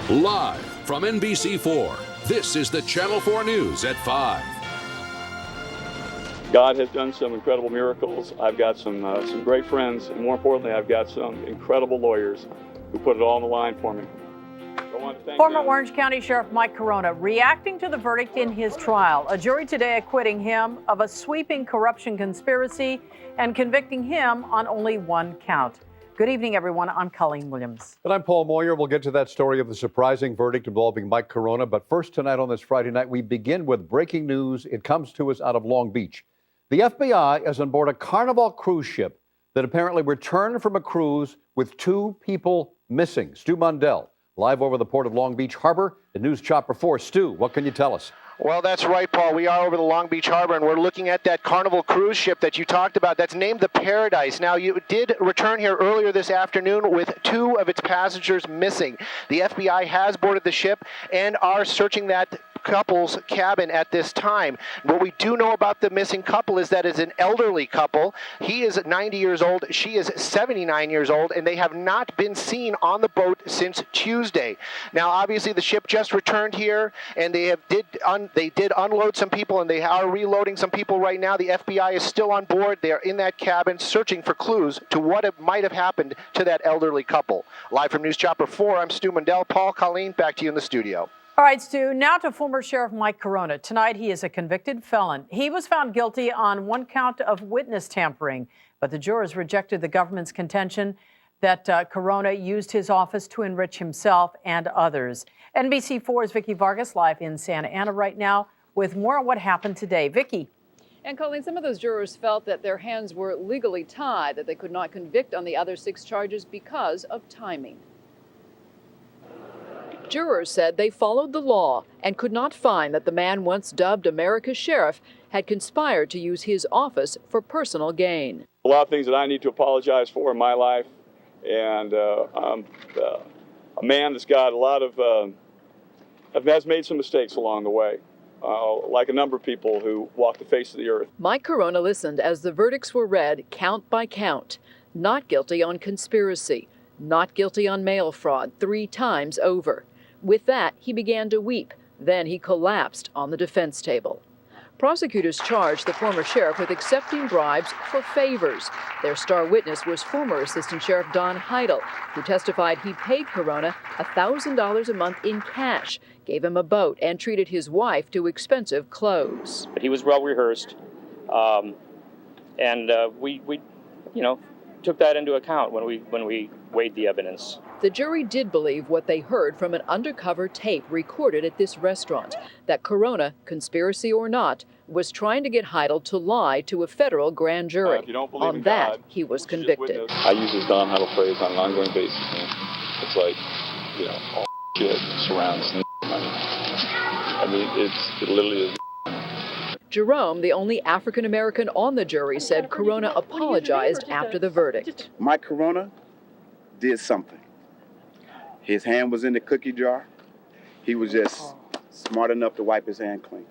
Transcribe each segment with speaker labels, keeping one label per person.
Speaker 1: Live from NBC4, this is the Channel 4 News at 5.
Speaker 2: God has done some incredible miracles. I've got some great friends, and more importantly, I've got some incredible lawyers who put it all on the line for me. I want to thank
Speaker 3: Former
Speaker 2: them.
Speaker 3: Orange County Sheriff Mike Corona reacting to the verdict in his trial. A jury today acquitting him of a sweeping corruption conspiracy and convicting him on only one count. Good evening, everyone. I'm Colleen Williams.
Speaker 4: And I'm Paul Moyer. We'll get to that story of the surprising verdict involving Mike Corona. But first, tonight on this Friday night, we begin with breaking news. It comes to us out of Long Beach. The FBI is on board a Carnival cruise ship that apparently returned from a cruise with 2 people missing. Stu Mundell, live over the port of Long Beach Harbor at News Chopper 4. Stu, what can you tell us?
Speaker 5: Well, that's right, Paul. We are over the Long Beach Harbor, and we're looking at that Carnival cruise ship that you talked about. That's named the Paradise. Now, you did return here earlier this afternoon with 2 of its passengers missing. The FBI has boarded the ship and are searching that couple's cabin at this time. What we do know about the missing couple is that it's an elderly couple. He is 90 years old. She is 79 years old, and they have not been seen on the boat since Tuesday. Now, obviously, the ship just returned here, and they did unload some people, and they are reloading some people right now. The FBI is still on board. They are in that cabin searching for clues to what might have happened to that elderly couple. Live from News Chopper 4, I'm Stu Mundell. Paul, Colleen, back to you in the studio.
Speaker 3: All right, Stu, now to former Sheriff Mike Corona. Tonight, he is a convicted felon. He was found guilty on 1 count of witness tampering, but the jurors rejected the government's contention that Corona used his office to enrich himself and others. NBC4's Vicki Vargas live in Santa Ana right now with more on what happened today. Vicki.
Speaker 6: And Colleen, some of those jurors felt that their hands were legally tied, that they could not convict on the other 6 charges because of timing. Jurors said they followed the law and could not find that the man once dubbed America's sheriff had conspired to use his office for personal gain.
Speaker 2: A lot of things that I need to apologize for in my life, and I'm a man that's got a lot of, has made some mistakes along the way, like a number of people who walk the face of the earth.
Speaker 6: Mike Corona listened as the verdicts were read count by count. Not guilty on conspiracy, not guilty on mail fraud 3 times over. With that, he began to weep. Then he collapsed on the defense table. Prosecutors charged the former sheriff with accepting bribes for favors. Their star witness was former Assistant Sheriff Don Heidel, who testified he paid Corona $1,000 a month in cash, gave him a boat, and treated his wife to expensive clothes.
Speaker 7: He was well rehearsed, and we took that into account when we weighed the evidence.
Speaker 6: The jury did believe what they heard from an undercover tape recorded at this restaurant, that Corona, conspiracy or not, was trying to get Heidel to lie to a federal grand jury.
Speaker 2: If you don't believe
Speaker 6: On
Speaker 2: in
Speaker 6: that,
Speaker 2: God,
Speaker 6: he was
Speaker 2: just
Speaker 6: convicted.
Speaker 2: witness. I use this Don Heidel phrase on an ongoing basis. Man. It's like, all shit surrounds money. I mean, it literally is.
Speaker 6: Jerome, the only African-American on the jury, said Corona apologized after the verdict.
Speaker 8: Mike Corona did something. His hand was in the cookie jar. He was just smart enough to wipe his hand clean.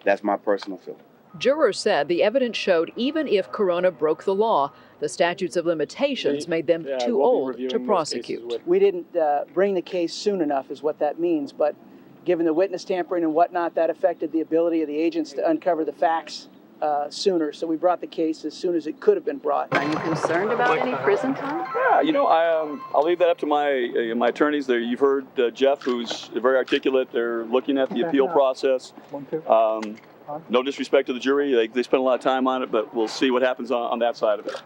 Speaker 8: That's my personal feeling.
Speaker 6: Jurors said the evidence showed even if Corona broke the law, the statutes of limitations made them too old to prosecute.
Speaker 9: We didn't bring the case soon enough is what that means, but given the witness tampering and whatnot, that affected the ability of the agents to uncover the facts sooner. So we brought the case as soon as it could have been brought.
Speaker 6: Are you concerned about any prison time?
Speaker 2: Yeah, I'll leave that up to my attorneys. There, you've heard Jeff, who's very articulate. They're looking at the appeal process. No disrespect to the jury. They spend a lot of time on it, but we'll see what happens on that side of it.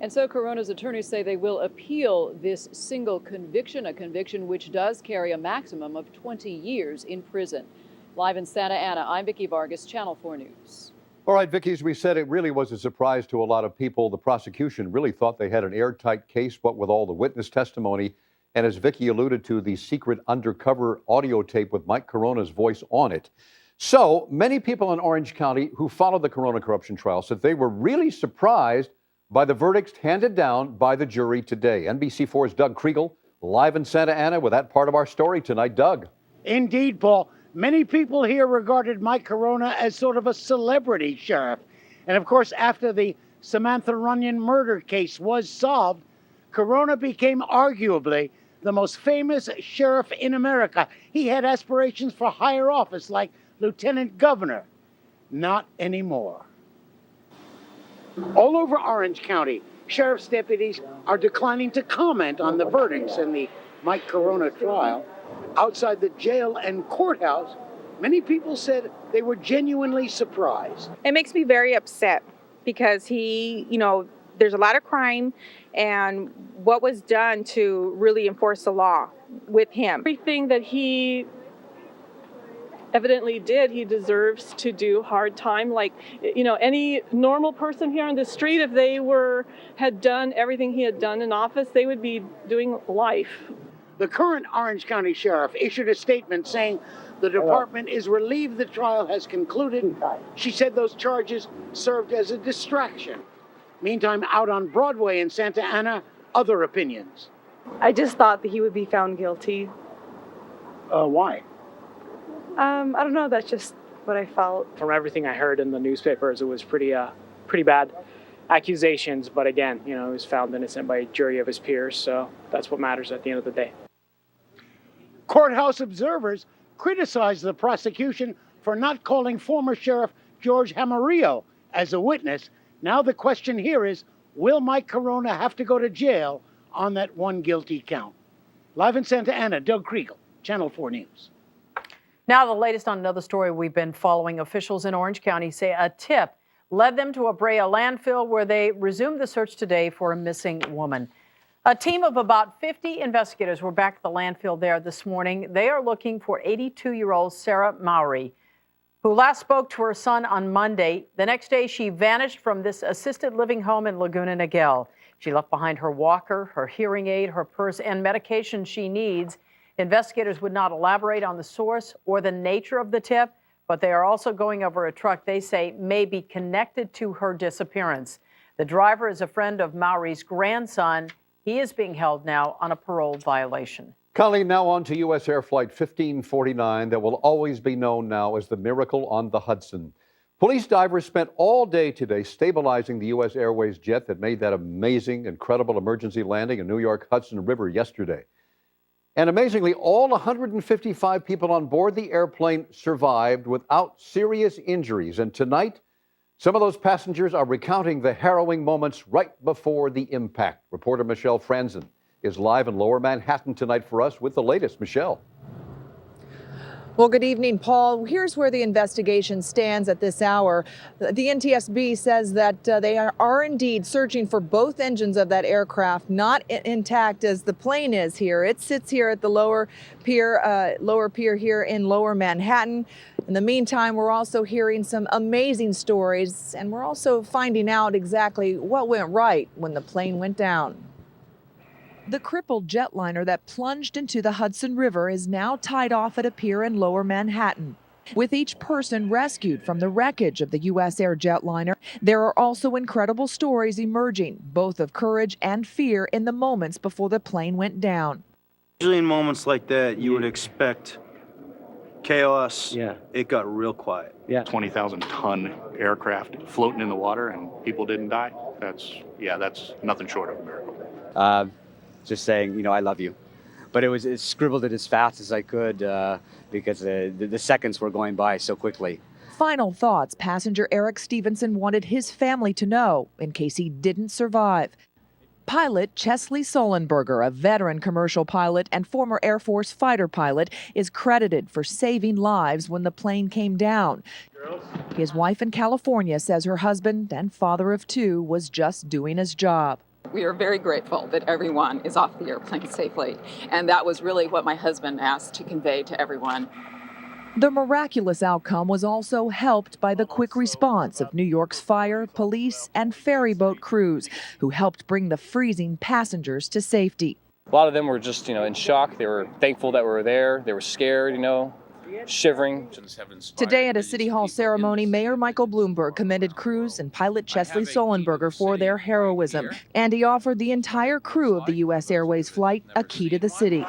Speaker 6: And so Corona's attorneys say they will appeal this single conviction, a conviction which does carry a maximum of 20 years in prison. Live in Santa Ana, I'm Vicki Vargas, Channel 4 News.
Speaker 4: All right, Vicki, as we said, it really was a surprise to a lot of people. The prosecution really thought they had an airtight case, what with all the witness testimony. And as Vicki alluded to, the secret undercover audio tape with Mike Corona's voice on it. So many people in Orange County who followed the Corona corruption trial said they were really surprised by the verdicts handed down by the jury today. NBC4's Doug Kriegel, live in Santa Ana with that part of our story tonight. Doug.
Speaker 10: Indeed, Paul. Many people here regarded Mike Corona as sort of a celebrity sheriff. And of course, after the Samantha Runyon murder case was solved, Corona became arguably the most famous sheriff in America. He had aspirations for higher office like lieutenant governor. Not anymore. All over Orange County, sheriff's deputies are declining to comment on the verdicts in the Mike Corona trial. Outside the jail and courthouse, many people said they were genuinely surprised.
Speaker 11: It makes me very upset because there's a lot of crime, and what was done to really enforce the law with him.
Speaker 12: Everything that he evidently did, he deserves to do hard time. Like, any normal person here on the street, if they had done everything he had done in office, they would be doing life.
Speaker 10: The current Orange County sheriff issued a statement saying the department is relieved the trial has concluded. She said those charges served as a distraction. Meantime, out on Broadway in Santa Ana, other opinions.
Speaker 12: I just thought that he would be found guilty.
Speaker 10: Why?
Speaker 12: I don't know, that's just what I felt.
Speaker 13: From everything I heard in the newspapers, it was pretty bad accusations. But again, he was found innocent by a jury of his peers, so that's what matters at the end of the day.
Speaker 10: Courthouse observers criticized the prosecution for not calling former Sheriff George Jamarillo as a witness. Now the question here is, will Mike Corona have to go to jail on that one guilty count? Live in Santa Ana, Doug Kriegel, Channel 4 News.
Speaker 3: Now the latest on another story we've been following. Officials in Orange County say a tip led them to a Brea landfill where they resumed the search today for a missing woman. A team of about 50 investigators were back at the landfill there this morning. They are looking for 82-year-old Sarah Mowry, who last spoke to her son on Monday. The next day, she vanished from this assisted living home in Laguna Niguel. She left behind her walker, her hearing aid, her purse, and medication she needs. Investigators would not elaborate on the source or the nature of the tip, but they are also going over a truck they say may be connected to her disappearance. The driver is a friend of Mowry's grandson. He is being held now on a parole violation.
Speaker 4: Colleen, now on to U.S. Air Flight 1549 that will always be known now as the Miracle on the Hudson. Police divers spent all day today stabilizing the U.S. Airways jet that made that amazing, incredible emergency landing in New York Hudson River yesterday. And amazingly, all 155 people on board the airplane survived without serious injuries. And tonight, some of those passengers are recounting the harrowing moments right before the impact. Reporter Michelle Franzen is live in Lower Manhattan tonight for us with the latest. Michelle.
Speaker 14: Well, good evening, Paul. Here's where the investigation stands at this hour. The NTSB says that they are indeed searching for both engines of that aircraft, not intact as the plane is here. It sits here at the lower pier here in Lower Manhattan. In the meantime, we're also hearing some amazing stories, and we're also finding out exactly what went right when the plane went down. The crippled jetliner that plunged into the Hudson River is now tied off at a pier in Lower Manhattan. With each person rescued from the wreckage of the U.S. Air jetliner, there are also incredible stories emerging, both of courage and fear in the moments before the plane went down.
Speaker 15: Usually in moments like that, you would expect chaos. Yeah. It got real quiet.
Speaker 16: Yeah. 20,000-ton aircraft floating in the water and people didn't die. That's nothing short of a miracle.
Speaker 17: Just saying, I love you. But it scribbled it as fast as I could because the seconds were going by so quickly.
Speaker 14: Final thoughts passenger Eric Stevenson wanted his family to know in case he didn't survive. Pilot Chesley Sullenberger, a veteran commercial pilot and former Air Force fighter pilot, is credited for saving lives when the plane came down. His wife in California says her husband and father of two was just doing his job.
Speaker 18: We are very grateful that everyone is off the airplane safely, and that was really what my husband asked to convey to everyone.
Speaker 14: The miraculous outcome was also helped by the quick response of New York's fire, police, and ferry boat crews, who helped bring the freezing passengers to safety.
Speaker 7: A lot of them were just, in shock. They were thankful that we were there. They were scared, shivering.
Speaker 14: Today at a City Hall ceremony, Mayor Michael Bloomberg commended crews and pilot Chesley Sullenberger for their heroism, and he offered the entire crew of the U.S. Airways flight a key to the city.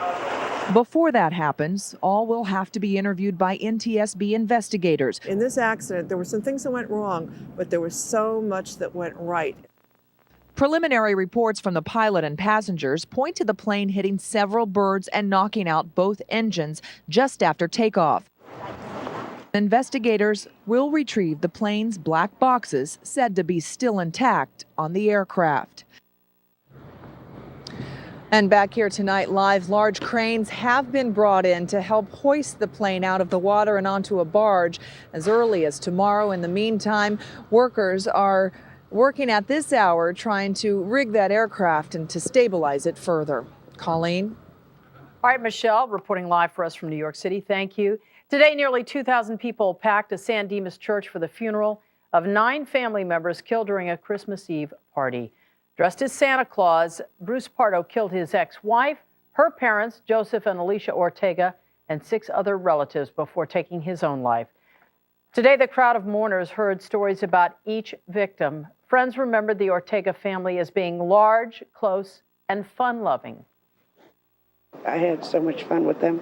Speaker 14: Before that happens, all will have to be interviewed by NTSB investigators.
Speaker 19: In this accident, there were some things that went wrong, but there was so much that went right.
Speaker 14: Preliminary reports from the pilot and passengers point to the plane hitting several birds and knocking out both engines just after takeoff. Investigators will retrieve the plane's black boxes said to be still intact on the aircraft. And back here tonight live, large cranes have been brought in to help hoist the plane out of the water and onto a barge as early as tomorrow. In the meantime, workers are working at this hour trying to rig that aircraft and to stabilize it further. Colleen?
Speaker 3: All right, Michelle, reporting live for us from New York City. Thank you. Today, nearly 2,000 people packed a San Dimas church for the funeral of 9 family members killed during a Christmas Eve party. Dressed as Santa Claus, Bruce Pardo killed his ex-wife, her parents, Joseph and Alicia Ortega, and 6 other relatives before taking his own life. Today, the crowd of mourners heard stories about each victim. Friends remembered the Ortega family as being large, close, and fun-loving.
Speaker 19: I had so much fun with them,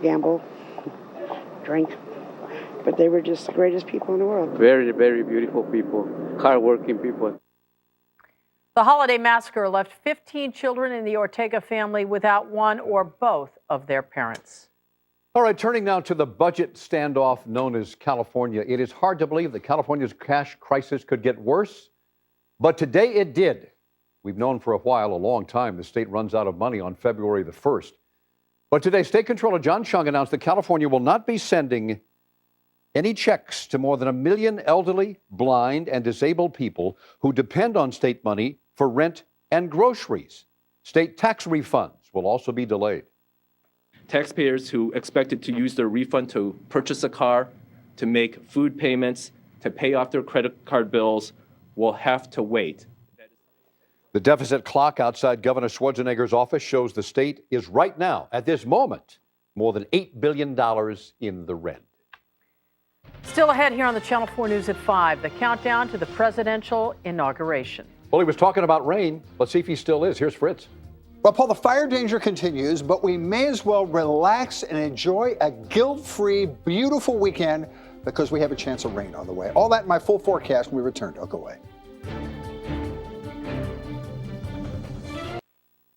Speaker 19: gamble, drink, but they were just the greatest people in the world.
Speaker 20: Very, very beautiful people, hardworking people.
Speaker 3: The holiday massacre left 15 children in the Ortega family without one or both of their parents.
Speaker 4: All right, turning now to the budget standoff known as California. It is hard to believe that California's cash crisis could get worse, but today it did. We've known for a while, a long time, the state runs out of money on February the 1st. But today, State Controller John Chung announced that California will not be sending any checks to more than 1 million elderly, blind, and disabled people who depend on state money for rent and groceries. State tax refunds will also be delayed.
Speaker 21: Taxpayers who expected to use their refund to purchase a car, to make food payments, to pay off their credit card bills will have to wait.
Speaker 4: The deficit clock outside Governor Schwarzenegger's office shows the state is right now, at this moment, more than $8 billion in the red.
Speaker 3: Still ahead here on the Channel 4 News at 5, the countdown to the presidential inauguration.
Speaker 4: Well, he was talking about rain. Let's see if he still is. Here's Fritz.
Speaker 22: Well, Paul, the fire danger continues, but we may as well relax and enjoy a guilt-free, beautiful weekend because we have a chance of rain on the way. All that in my full forecast when we return. Don't go away.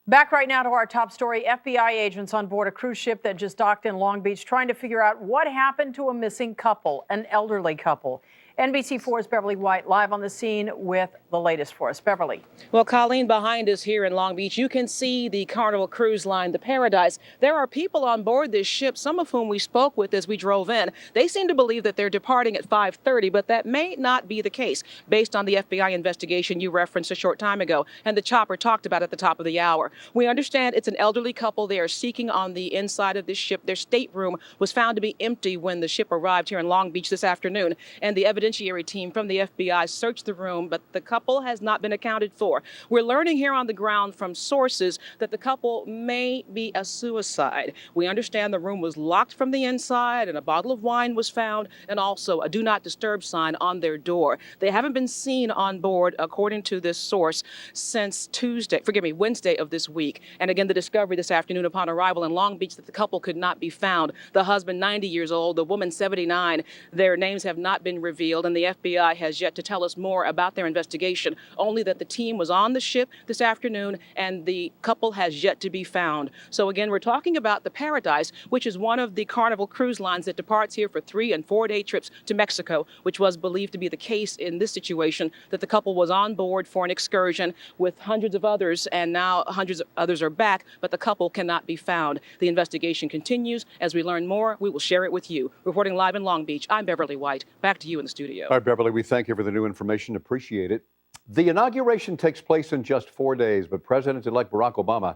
Speaker 3: Back right now to our top story. FBI agents on board a cruise ship that just docked in Long Beach trying to figure out what happened to a missing couple, an elderly couple. NBC4's Beverly White live on the scene with the latest for us. Beverly.
Speaker 23: Well, Colleen, behind us here in Long Beach, you can see the Carnival Cruise Line, the Paradise. There are people on board this ship, some of whom we spoke with as we drove in. They seem to believe that they're departing at 5:30, but that may not be the case based on the FBI investigation you referenced a short time ago and the chopper talked about at the top of the hour. We understand it's an elderly couple. They are seeking on the inside of this ship. Their stateroom was found to be empty when the ship arrived here in Long Beach this afternoon, and the evidentiary team from the FBI searched the room, but the couple has not been accounted for. We're learning here on the ground from sources that the couple may be a suicide. We understand the room was locked from the inside and a bottle of wine was found and also a do not disturb sign on their door. They haven't been seen on board, according to this source, since Wednesday of this week. And again, the discovery this afternoon upon arrival in Long Beach that the couple could not be found. The husband, 90 years old, the woman, 79. Their names have not been revealed, and the FBI has yet to tell us more about their investigation, only that the team was on the ship this afternoon and the couple has yet to be found. So again, we're talking about the Paradise, which is one of the Carnival cruise lines that departs here for 3- and 4-day trips to Mexico, which was believed to be the case in this situation, that the couple was on board for an excursion with hundreds of others, and now hundreds of others are back, but the couple cannot be found. The investigation continues. As we learn more, we will share it with you. Reporting live in Long Beach, I'm Beverly White. Back to you in the studio.
Speaker 4: All right, Beverly, we thank you for the new information. Appreciate it. The inauguration takes place in just 4 days, but President-elect Barack Obama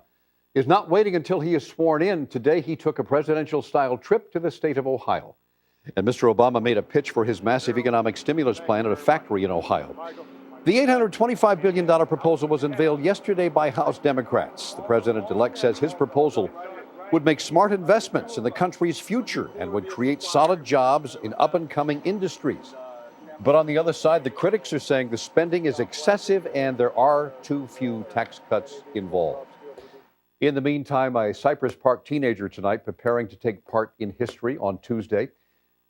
Speaker 4: is not waiting until he is sworn in. Today, he took a presidential-style trip to the state of Ohio. And Mr. Obama made a pitch for his massive economic stimulus plan at a factory in Ohio. The $825 billion proposal was unveiled yesterday by House Democrats. The president-elect says his proposal would make smart investments in the country's future and would create solid jobs in up-and-coming industries. But on the other side, the critics are saying the spending is excessive and there are too few tax cuts involved. In the meantime, a Cypress Park teenager tonight preparing to take part in history on Tuesday.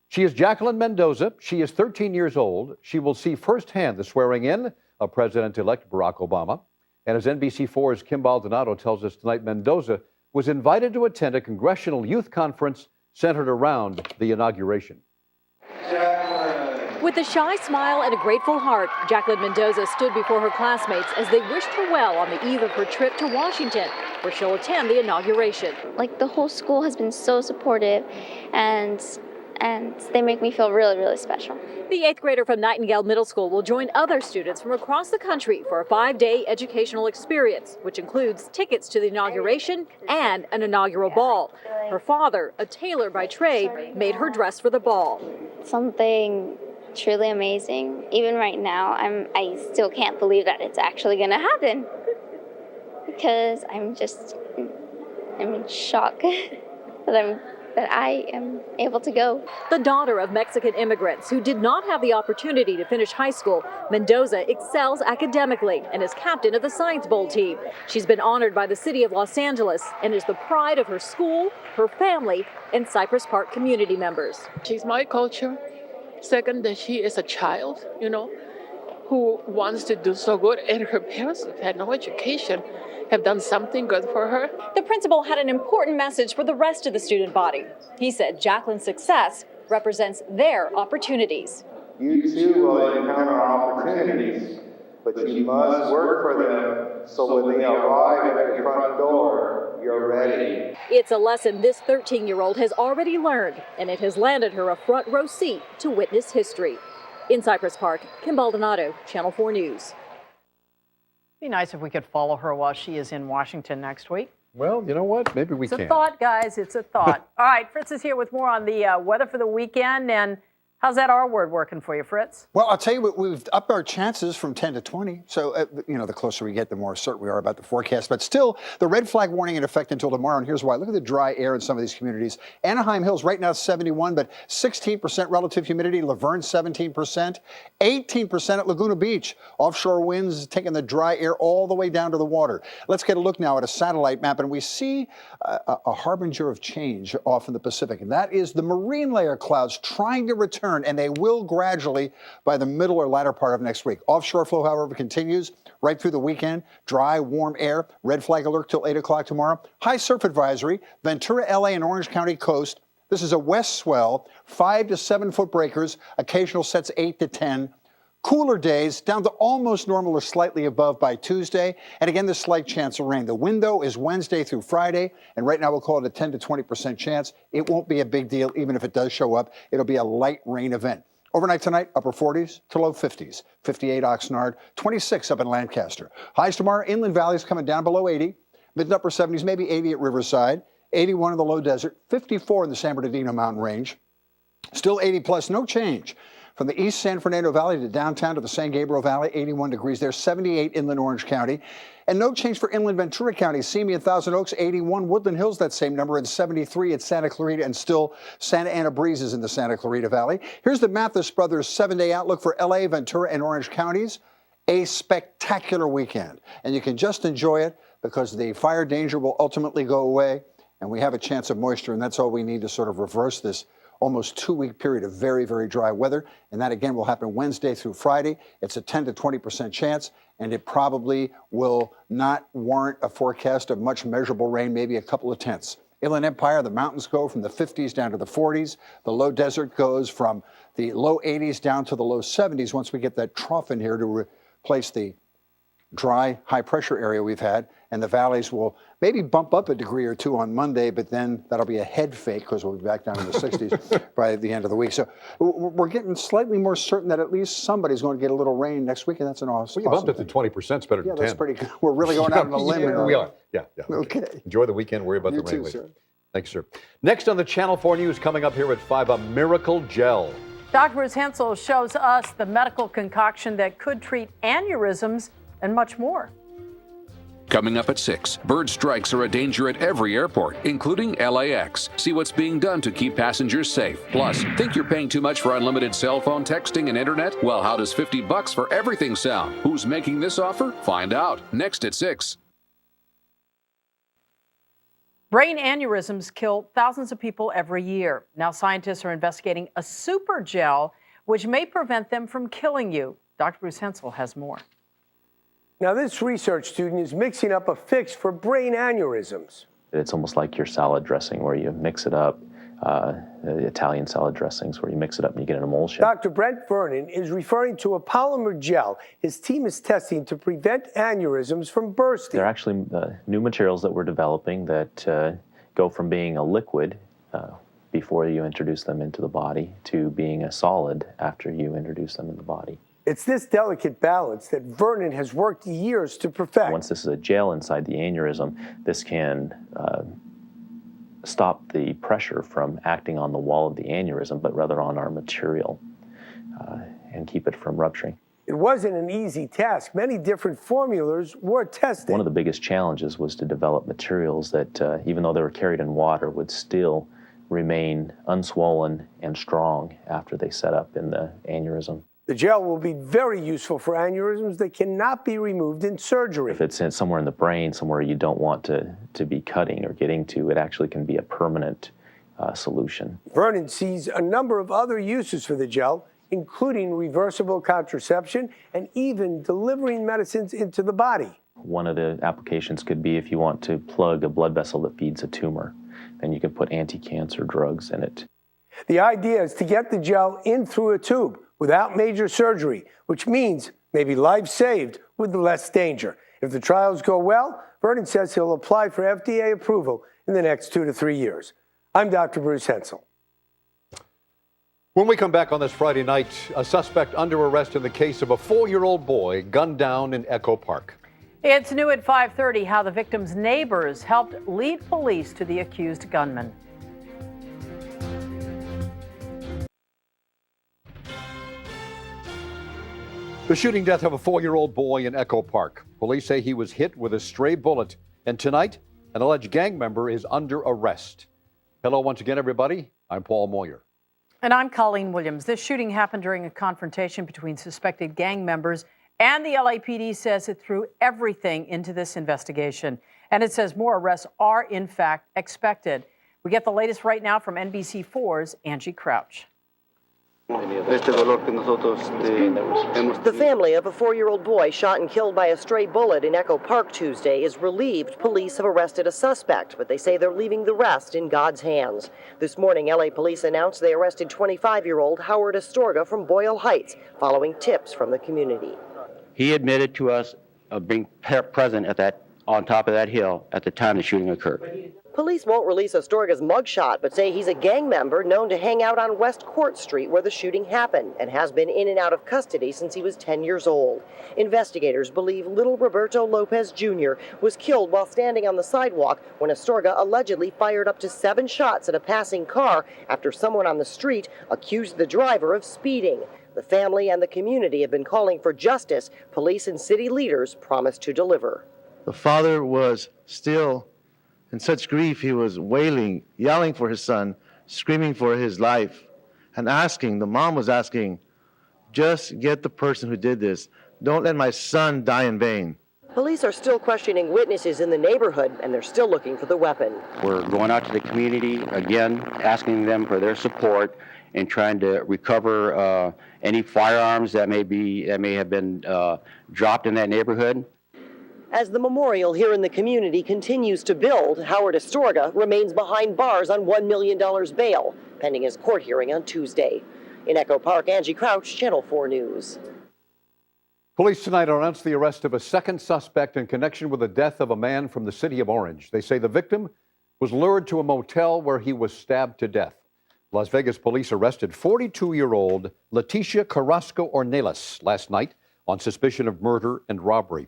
Speaker 4: She is Jacqueline Mendoza. She is 13 years old. She will see firsthand the swearing in of President-elect Barack Obama. And as NBC4's Kim Baldonado tells us tonight, Mendoza was invited to attend a congressional youth conference centered around the inauguration.
Speaker 6: With a shy smile and a grateful heart, Jacqueline Mendoza stood before her classmates as they wished her well on the eve of her trip to Washington, where she'll attend the inauguration.
Speaker 1: Like, the whole school has been so supportive, and they make me feel really, really special.
Speaker 6: The 8th grader from Nightingale Middle School will join other students from across the country for a 5-day educational experience, which includes tickets to the inauguration and an inaugural ball. Her father, a tailor by trade, made her dress for the ball.
Speaker 1: Something truly amazing. Even right now, I still can't believe that it's actually going to happen, because I'm in shock that I am able to go.
Speaker 6: The daughter of Mexican immigrants who did not have the opportunity to finish high school, Mendoza excels academically and is captain of the Science Bowl team. She's been honored by the city of Los Angeles and is the pride of her school, her family, and Cypress Park community members.
Speaker 5: She's my culture. Second, that she is a child, who wants to do so good, and her parents have had no education, have done something good for her.
Speaker 6: The principal had an important message for the rest of the student body. He said Jacqueline's success represents their opportunities.
Speaker 8: You too will encounter opportunities, but you must work for them so when they arrive at your front door, you're ready.
Speaker 6: It's a lesson this 13-year-old has already learned, and it has landed her a front row seat to witness history. In Cypress Park, Kim Baldonado, Channel 4 News.
Speaker 3: Be nice if we could follow her while she is in Washington next week.
Speaker 4: Well, you know what? Maybe we can.
Speaker 3: It's a thought, guys. It's a thought. All right, Fritz is here with more on the weather for the weekend. And how's that R word working for you, Fritz?
Speaker 22: Well, I'll tell you what, we've upped our chances from 10 to 20. So, the closer we get, the more certain we are about the forecast. But still, the red flag warning in effect until tomorrow. And here's why. Look at the dry air in some of these communities. Anaheim Hills right now 71, but 16% relative humidity. Laverne 17%, 18% at Laguna Beach. Offshore winds taking the dry air all the way down to the water. Let's get a look now at a satellite map, and we see a harbinger of change off in the Pacific. And that is the marine layer clouds trying to return, and they will gradually by the middle or latter part of next week. Offshore flow, however, continues right through the weekend. Dry, warm air. Red flag alert till 8 o'clock tomorrow. High surf advisory. Ventura, LA, and Orange County coast. This is a west swell. 5 to 7 foot breakers. Occasional sets 8 to 10. Cooler days down to almost normal or slightly above by Tuesday. And again, the slight chance of rain. The window is Wednesday through Friday. And right now we'll call it a 10 to 20% chance. It won't be a big deal. Even if it does show up, it'll be a light rain event. Overnight tonight, upper 40s to low 50s. 58 Oxnard, 26 up in Lancaster. Highs tomorrow, inland valleys coming down below 80. Mid and upper 70s, maybe 80 at Riverside. 81 in the low desert. 54 in the San Bernardino Mountain Range. Still 80 plus, no change. From the East San Fernando Valley to downtown to the San Gabriel Valley, 81 degrees there, 78 inland Orange County. And no change for inland Ventura County. Simi and Thousand Oaks, 81. Woodland Hills, that same number, and 73 at Santa Clarita, and still Santa Ana breezes in the Santa Clarita Valley. Here's the Mathis Brothers 7-day outlook for LA, Ventura, and Orange counties. A spectacular weekend. And you can just enjoy it because the fire danger will ultimately go away, and we have a chance of moisture, and that's all we need to sort of reverse this almost 2-week period of very, very dry weather. And that, again, will happen Wednesday through Friday. It's a 10 to 20% chance, and it probably will not warrant a forecast of much measurable rain, maybe a couple of tenths. Inland Empire, the mountains go from the 50s down to the 40s. The low desert goes from the low 80s down to the low 70s once we get that trough in here to replace the dry, high-pressure area we've had. And the valleys will maybe bump up a degree or two on Monday, but then that'll be a head fake because we'll be back down in the 60s by the end of the week. So we're getting slightly more certain that at least somebody's going to get a little rain next week, and that's an awesome.
Speaker 4: Well, you bumped it to 20%. It's better than 10.
Speaker 22: Yeah, that's pretty good. We're really going out on a limb here.
Speaker 4: We are. Yeah.
Speaker 22: Okay.
Speaker 4: Enjoy the weekend. Worry about
Speaker 22: You
Speaker 4: the rain
Speaker 22: too,
Speaker 4: later.
Speaker 22: sir.
Speaker 4: Thanks, sir. Next on the Channel 4 News, coming up here at 5, a miracle gel.
Speaker 3: Dr. Bruce Hensel shows us the medical concoction that could treat aneurysms and much more.
Speaker 24: Coming up at 6, bird strikes are a danger at every airport, including LAX. See what's being done to keep passengers safe. Plus, think you're paying too much for unlimited cell phone texting and internet? Well, how does $50 for everything sound? Who's making this offer? Find out. Next at 6.
Speaker 3: Brain aneurysms kill thousands of people every year. Now scientists are investigating a super gel which may prevent them from killing you. Dr. Bruce Hensel has more.
Speaker 2: Now, this research student is mixing up a fix for brain aneurysms.
Speaker 9: It's almost like your salad dressing where you mix it up, Italian salad dressings where you mix it up and you get an emulsion.
Speaker 2: Dr. Brent Vernon is referring to a polymer gel his team is testing to prevent aneurysms from bursting.
Speaker 9: There are actually new materials that we're developing that go from being a liquid before you introduce them into the body to being a solid after you introduce them in the body.
Speaker 2: It's this delicate balance that Vernon has worked years to perfect.
Speaker 9: Once this is a gel inside the aneurysm, this can stop the pressure from acting on the wall of the aneurysm, but rather on our material and keep it from rupturing.
Speaker 2: It wasn't an easy task. Many different formulas were tested.
Speaker 9: One of the biggest challenges was to develop materials that, even though they were carried in water, would still remain unswollen and strong after they set up in the aneurysm.
Speaker 2: The gel will be very useful for aneurysms that cannot be removed in surgery.
Speaker 9: If it's somewhere in the brain, somewhere you don't want to be cutting or getting to, it actually can be a permanent solution.
Speaker 2: Vernon sees a number of other uses for the gel, including reversible contraception and even delivering medicines into the body.
Speaker 9: One of the applications could be if you want to plug a blood vessel that feeds a tumor, then you can put anti-cancer drugs in it.
Speaker 2: The idea is to get the gel in through a tube without major surgery, which means maybe life saved with less danger. If the trials go well, Vernon says he'll apply for FDA approval in the next 2 to 3 years. I'm Dr. Bruce Hensel.
Speaker 4: When we come back on this Friday night, a suspect under arrest in the case of a 4-year-old boy gunned down in Echo Park.
Speaker 3: It's new at 5:30 how the victim's neighbors helped lead police to the accused gunman.
Speaker 4: The shooting death of a 4-year-old boy in Echo Park. Police say he was hit with a stray bullet. And tonight, an alleged gang member is under arrest. Hello once again, everybody. I'm Paul Moyer.
Speaker 3: And I'm Colleen Williams. This shooting happened during a confrontation between suspected gang members, and the LAPD says it threw everything into this investigation. And it says more arrests are, in fact, expected. We get the latest right now from NBC4's Angie Crouch.
Speaker 11: The family of a 4-year-old boy shot and killed by a stray bullet in Echo Park Tuesday is relieved police have arrested a suspect, but they say they're leaving the rest in God's hands. This morning, LA police announced they arrested 25-year-old Howard Astorga from Boyle Heights, following tips from the community.
Speaker 12: He admitted to us of being present on top of that hill at the time the shooting occurred.
Speaker 11: Police won't release Astorga's mugshot, but say he's a gang member known to hang out on West Court Street where the shooting happened and has been in and out of custody since he was 10 years old. Investigators believe little Roberto Lopez Jr. was killed while standing on the sidewalk when Astorga allegedly fired up to 7 shots at a passing car after someone on the street accused the driver of speeding. The family and the community have been calling for justice. Police and city leaders promise to deliver.
Speaker 25: The father was still in such grief, he was wailing, yelling for his son, screaming for his life, and the mom was asking, just get the person who did this. Don't let my son die in vain.
Speaker 11: Police are still questioning witnesses in the neighborhood, and they're still looking for the weapon.
Speaker 12: We're going out to the community, again, asking them for their support in trying to recover any firearms that may have been dropped in that neighborhood.
Speaker 11: As the memorial here in the community continues to build, Howard Astorga remains behind bars on $1 million bail, pending his court hearing on Tuesday. In Echo Park, Angie Crouch, Channel 4 News.
Speaker 4: Police tonight announced the arrest of a second suspect in connection with the death of a man from the city of Orange. They say the victim was lured to a motel where he was stabbed to death. Las Vegas police arrested 42-year-old Leticia Carrasco Ornelas last night on suspicion of murder and robbery.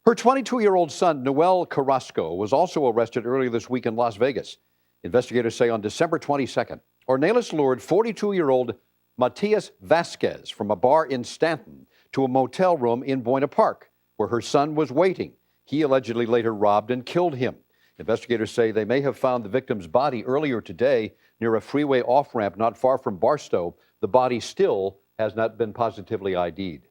Speaker 4: Her 22-year-old son, Noel Carrasco, was also arrested earlier this week in Las Vegas. Investigators say on December 22nd, Ornelas lured 42-year-old Matias Vasquez from a bar in Stanton to a motel room in Buena Park, where her son was waiting. He allegedly later robbed and killed him. Investigators say they may have found the victim's body earlier today near a freeway off-ramp not far from Barstow. The body still has not been positively ID'd.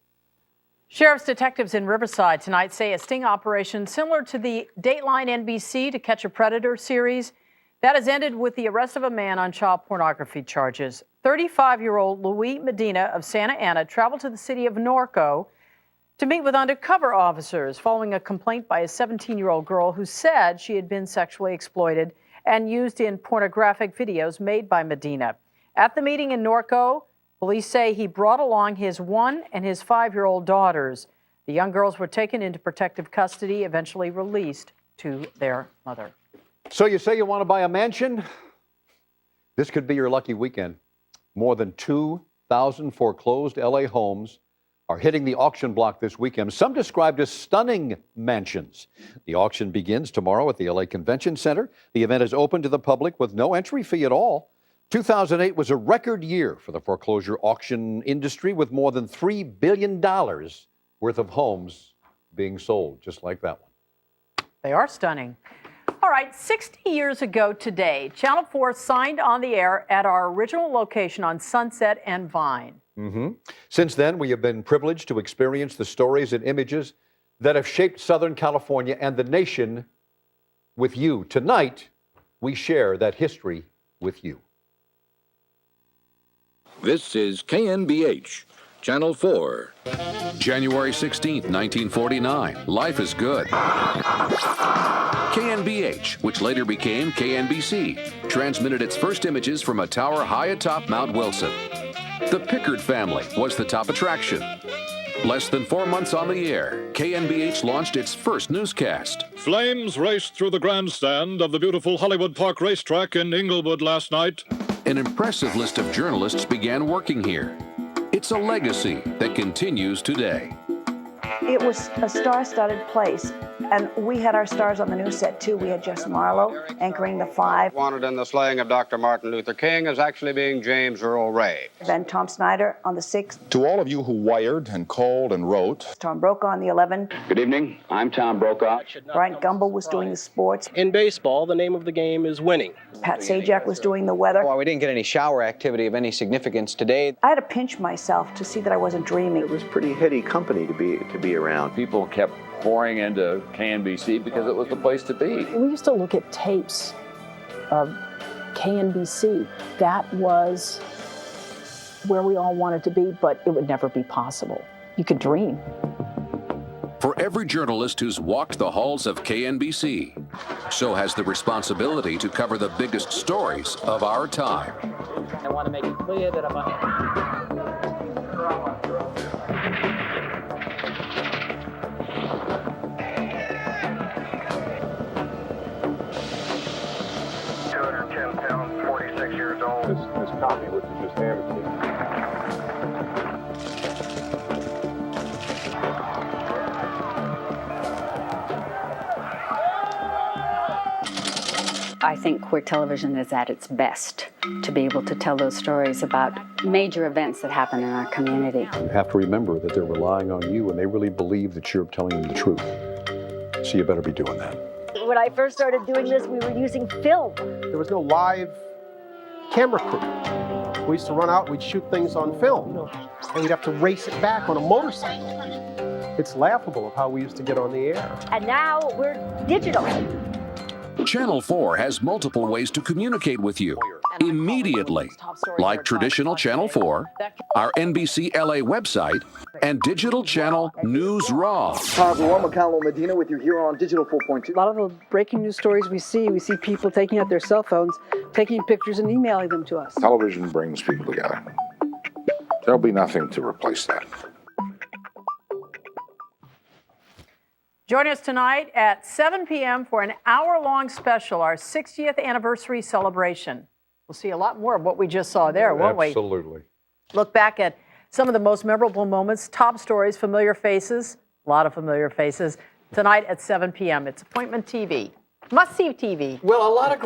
Speaker 3: Sheriff's detectives in Riverside tonight say a sting operation similar to the Dateline NBC To Catch a Predator series that has ended with the arrest of a man on child pornography charges. 35-year-old Luis Medina of Santa Ana traveled to the city of Norco To meet with undercover officers following a complaint by a 17-year-old girl who said she had been sexually exploited and used in pornographic videos made by Medina. At the meeting in Norco, police say he brought along his 1 and his 5-year-old daughters. The young girls were taken into protective custody, eventually released to their mother.
Speaker 4: So you say you want to buy a mansion? This could be your lucky weekend. More than 2,000 foreclosed LA homes are hitting the auction block this weekend, some described as stunning mansions. The auction begins tomorrow at the LA Convention Center. The event is open to the public with no entry fee at all. 2008 was a record year for the foreclosure auction industry, with more than $3 billion worth of homes being sold, just like that one.
Speaker 3: They are stunning. All right, 60 years ago today, Channel 4 signed on the air at our original location on Sunset and Vine.
Speaker 4: Since then, we have been privileged to experience the stories and images that have shaped Southern California and the nation with you. Tonight, we share that history with you.
Speaker 10: This is KNBH, Channel 4.
Speaker 24: January 16th, 1949. Life is good. KNBH, which later became KNBC, transmitted its first images from a tower high atop Mount Wilson. The Pickard family was the top attraction. Less than 4 months on the air, KNBH launched its first newscast.
Speaker 13: Flames raced through the grandstand of the beautiful Hollywood Park racetrack in Inglewood last night.
Speaker 24: An impressive list of journalists began working here. It's a legacy that continues today.
Speaker 15: It was a star-studded place, and we had our stars on the news set too. We had Jess Marlowe anchoring the 5.
Speaker 16: Wanted in the slaying of Dr. Martin Luther King as actually being James Earl Ray.
Speaker 15: Then Tom Snyder on the 6.
Speaker 17: To all of you who wired and called and wrote.
Speaker 15: Tom Brokaw on the 11.
Speaker 16: Good evening. I'm Tom Brokaw.
Speaker 15: Brian Gumbel was doing the sports.
Speaker 26: In baseball, the name of the game is winning.
Speaker 15: Pat Sajak was doing the weather.
Speaker 16: Well, we didn't get any shower activity of any significance today.
Speaker 15: I had to pinch myself to see that I wasn't dreaming.
Speaker 27: It was pretty heady company to be around.
Speaker 28: People kept pouring into KNBC because it was the place to be.
Speaker 29: We used to look at tapes of KNBC. That was where we all wanted to be, but it would never be possible. You could dream.
Speaker 24: For every journalist who's walked the halls of KNBC, so has the responsibility to cover the biggest stories of our time.
Speaker 30: I want to make it clear that
Speaker 31: This copy, which you just handed me.
Speaker 32: I think where television is at its best, to be able to tell those stories about major events that happen in our community.
Speaker 4: You have to remember that they're relying on you, and they really believe that you're telling them the truth. So you better be doing that.
Speaker 33: When I first started doing this, we were using film.
Speaker 34: There was no live camera crew. We used to run out, we'd shoot things on film, and we'd have to race it back on a motorcycle. It's laughable of how we used to get on the air.
Speaker 33: And now we're digital.
Speaker 24: Channel 4 has multiple ways to communicate with you immediately, like traditional Channel 4, our NBC LA website, and digital channel News Raw.
Speaker 35: I'm Medina with you here on Digital 4.2.
Speaker 36: A lot of the breaking news stories we see people taking out their cell phones, taking pictures and emailing them to us.
Speaker 17: Television brings people together. There'll be nothing to replace that.
Speaker 3: Join us tonight at 7 p.m. for an hour-long special, our 60th anniversary celebration. We'll see a lot more of what we just saw there, won't we?
Speaker 4: Absolutely.
Speaker 3: Look back at some of the most memorable moments, top stories, familiar faces, a lot of familiar faces, tonight at 7 p.m. It's Appointment TV. Must-see TV.
Speaker 4: Well, a lot of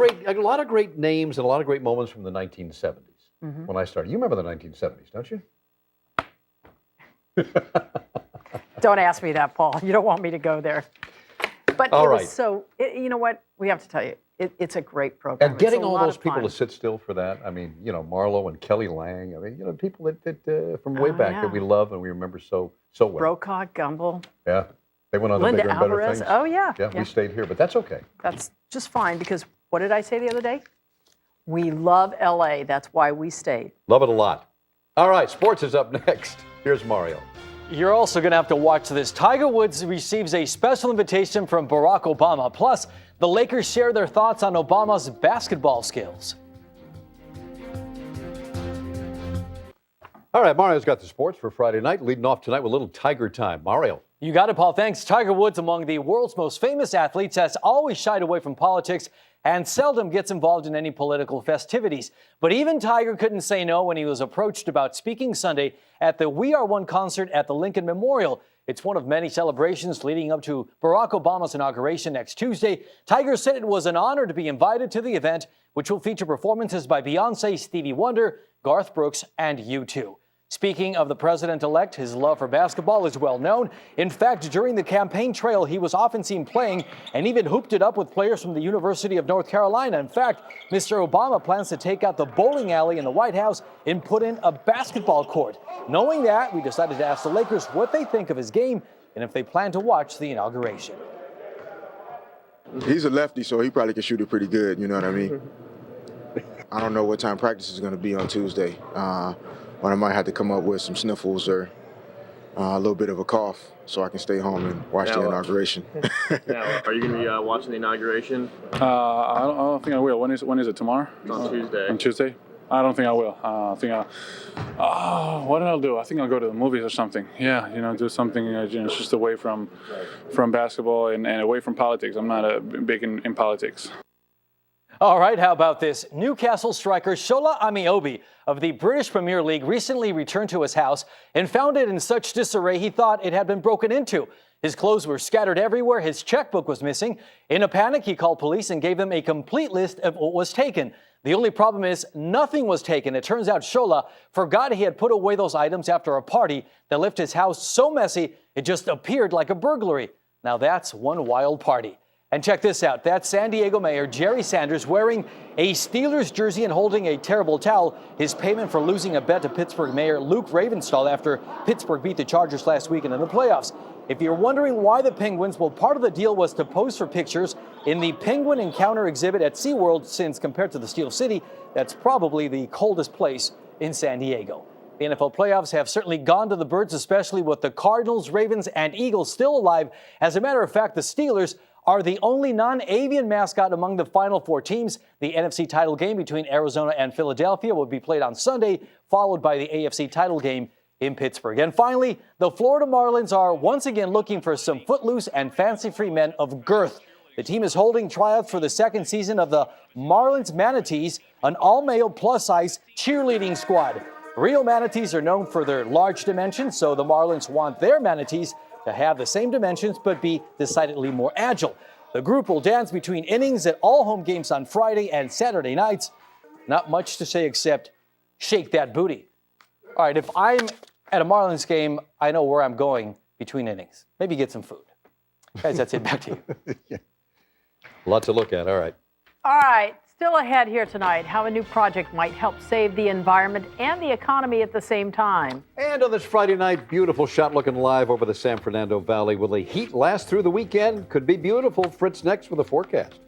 Speaker 4: great names and a lot of great moments from the 1970s when I started. You remember the 1970s, don't you?
Speaker 3: Don't ask me that, Paul. You don't want me to go there. But
Speaker 4: all
Speaker 3: it
Speaker 4: right.
Speaker 3: was so, you know what? We have to tell you, it's a great program.
Speaker 4: And getting
Speaker 3: It's a
Speaker 4: all
Speaker 3: lot
Speaker 4: those
Speaker 3: of
Speaker 4: people
Speaker 3: fun.
Speaker 4: to sit still for that, I mean, you know, Marlowe and Kelly Lang, I mean, you know, people that from way back that we love and we remember so well.
Speaker 3: Brokaw, Gumbel.
Speaker 4: Yeah. They went on to
Speaker 3: Linda
Speaker 4: bigger and better
Speaker 3: Alvarez.
Speaker 4: things.
Speaker 3: Oh, yeah.
Speaker 4: Yeah, we stayed here, but that's okay.
Speaker 3: That's just fine because what did I say the other day? We love LA. That's why we stayed.
Speaker 4: Love it a lot. All right, sports is up next. Here's Mario.
Speaker 1: You're also going to have to watch this. Tiger Woods receives a special invitation from Barack Obama. Plus, the Lakers share their thoughts on Obama's basketball skills.
Speaker 4: All right, Mario's got the sports for Friday night, leading off tonight with a little Tiger time. Mario.
Speaker 1: You got it, Paul. Thanks. Tiger Woods, among the world's most famous athletes, has always shied away from politics and seldom gets involved in any political festivities. But even Tiger couldn't say no when he was approached about speaking Sunday at the We Are One concert at the Lincoln Memorial. It's one of many celebrations leading up to Barack Obama's inauguration next Tuesday. Tiger said it was an honor to be invited to the event, which will feature performances by Beyonce, Stevie Wonder, Garth Brooks, and U2. Speaking of the president-elect, his love for basketball is well known. In fact, during the campaign trail, he was often seen playing and even hooped it up with players from the University of North Carolina. In fact, Mr. Obama plans to take out the bowling alley in the White House and put in a basketball court. Knowing that, we decided to ask the Lakers what they think of his game and if they plan to watch the inauguration.
Speaker 2: He's a lefty, so he probably can shoot it pretty good, you know what I mean? I don't know what time practice is going to be on Tuesday. But I might have to come up with some sniffles or a little bit of a cough so I can stay home and watch the inauguration.
Speaker 5: Now, are you going to be watching the inauguration?
Speaker 31: I don't think I will. When is it? Tomorrow?
Speaker 5: It's on Tuesday.
Speaker 31: On Tuesday? I don't think I will. What did I do? I think I'll go to the movies or something. Yeah, do something just away from basketball and away from politics. I'm not big in politics.
Speaker 1: All right, how about this? Newcastle striker Shola Ameobi of the British Premier League recently returned to his house and found it in such disarray he thought it had been broken into. His clothes were scattered everywhere, his checkbook was missing. In a panic, he called police and gave them a complete list of what was taken. The only problem is nothing was taken. It turns out Shola forgot he had put away those items after a party that left his house so messy it just appeared like a burglary. Now that's one wild party. And check this out. That's San Diego Mayor Jerry Sanders wearing a Steelers jersey and holding a terrible towel. His payment for losing a bet to Pittsburgh Mayor Luke Ravenstahl after Pittsburgh beat the Chargers last weekend in the playoffs. If you're wondering why the Penguins, well, part of the deal was to pose for pictures in the Penguin Encounter exhibit at SeaWorld, since compared to the Steel City, that's probably the coldest place in San Diego. The NFL playoffs have certainly gone to the birds, especially with the Cardinals, Ravens, and Eagles still alive. As a matter of fact, the Steelers are the only non-avian mascot among the final four teams. The NFC title game between Arizona and Philadelphia will be played on Sunday, followed by the AFC title game in Pittsburgh. And finally, the Florida Marlins are once again looking for some footloose and fancy-free men of girth. The team is holding tryouts for the second season of the Marlins Manatees, an all-male plus-size cheerleading squad. Real manatees are known for their large dimensions, so the Marlins want their manatees to have the same dimensions but be decidedly more agile. The group will dance between innings at all home games on Friday and Saturday nights. Not much to say except shake that booty. All right, if I'm at a Marlins game, I know where I'm going between innings. Maybe get some food. Guys, that's it. Back to you.
Speaker 4: Yeah. Lots to look at. All right.
Speaker 3: All right. Still ahead here tonight, how a new project might help save the environment and the economy at the same time.
Speaker 4: And on this Friday night, beautiful shot looking live over the San Fernando Valley. Will the heat last through the weekend? Could be beautiful. Fritz next with a forecast.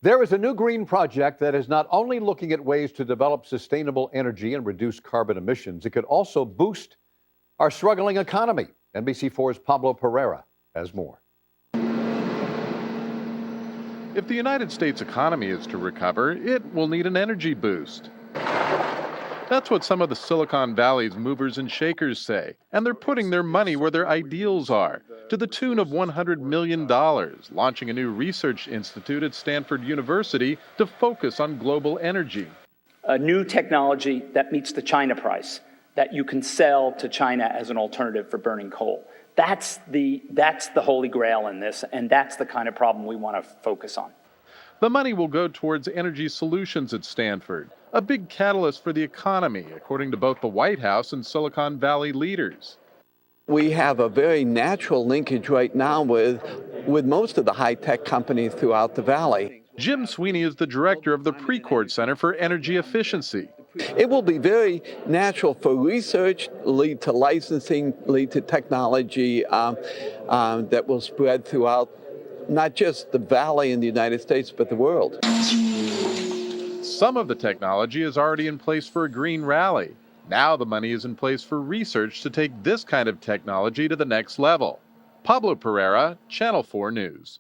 Speaker 4: There is a new green project that is not only looking at ways to develop sustainable energy and reduce carbon emissions, it could also boost our struggling economy. NBC4's Pablo Pereira has more.
Speaker 31: If the United States economy is to recover, it will need an energy boost. That's what some of the Silicon Valley's movers and shakers say, and they're putting their money where their ideals are, to the tune of $100 million, launching a new research institute at Stanford University to focus on global energy.
Speaker 6: A new technology that meets the China price, that you can sell to China as an alternative for burning coal. That's the holy grail in this, and that's the kind of problem we want to focus on.
Speaker 31: The money will go towards energy solutions at Stanford, a big catalyst for the economy, according to both the White House and Silicon Valley leaders.
Speaker 7: We have a very natural linkage right now with most of the high-tech companies throughout the valley.
Speaker 31: Jim Sweeney is the director of the Precourt Center for Energy Efficiency.
Speaker 7: It will be very natural for research, lead to licensing, lead to technology that will spread throughout not just the valley in the United States, but the world.
Speaker 31: Some of the technology is already in place for a green rally. Now the money is in place for research to take this kind of technology to the next level. Pablo Pereira, Channel 4 News.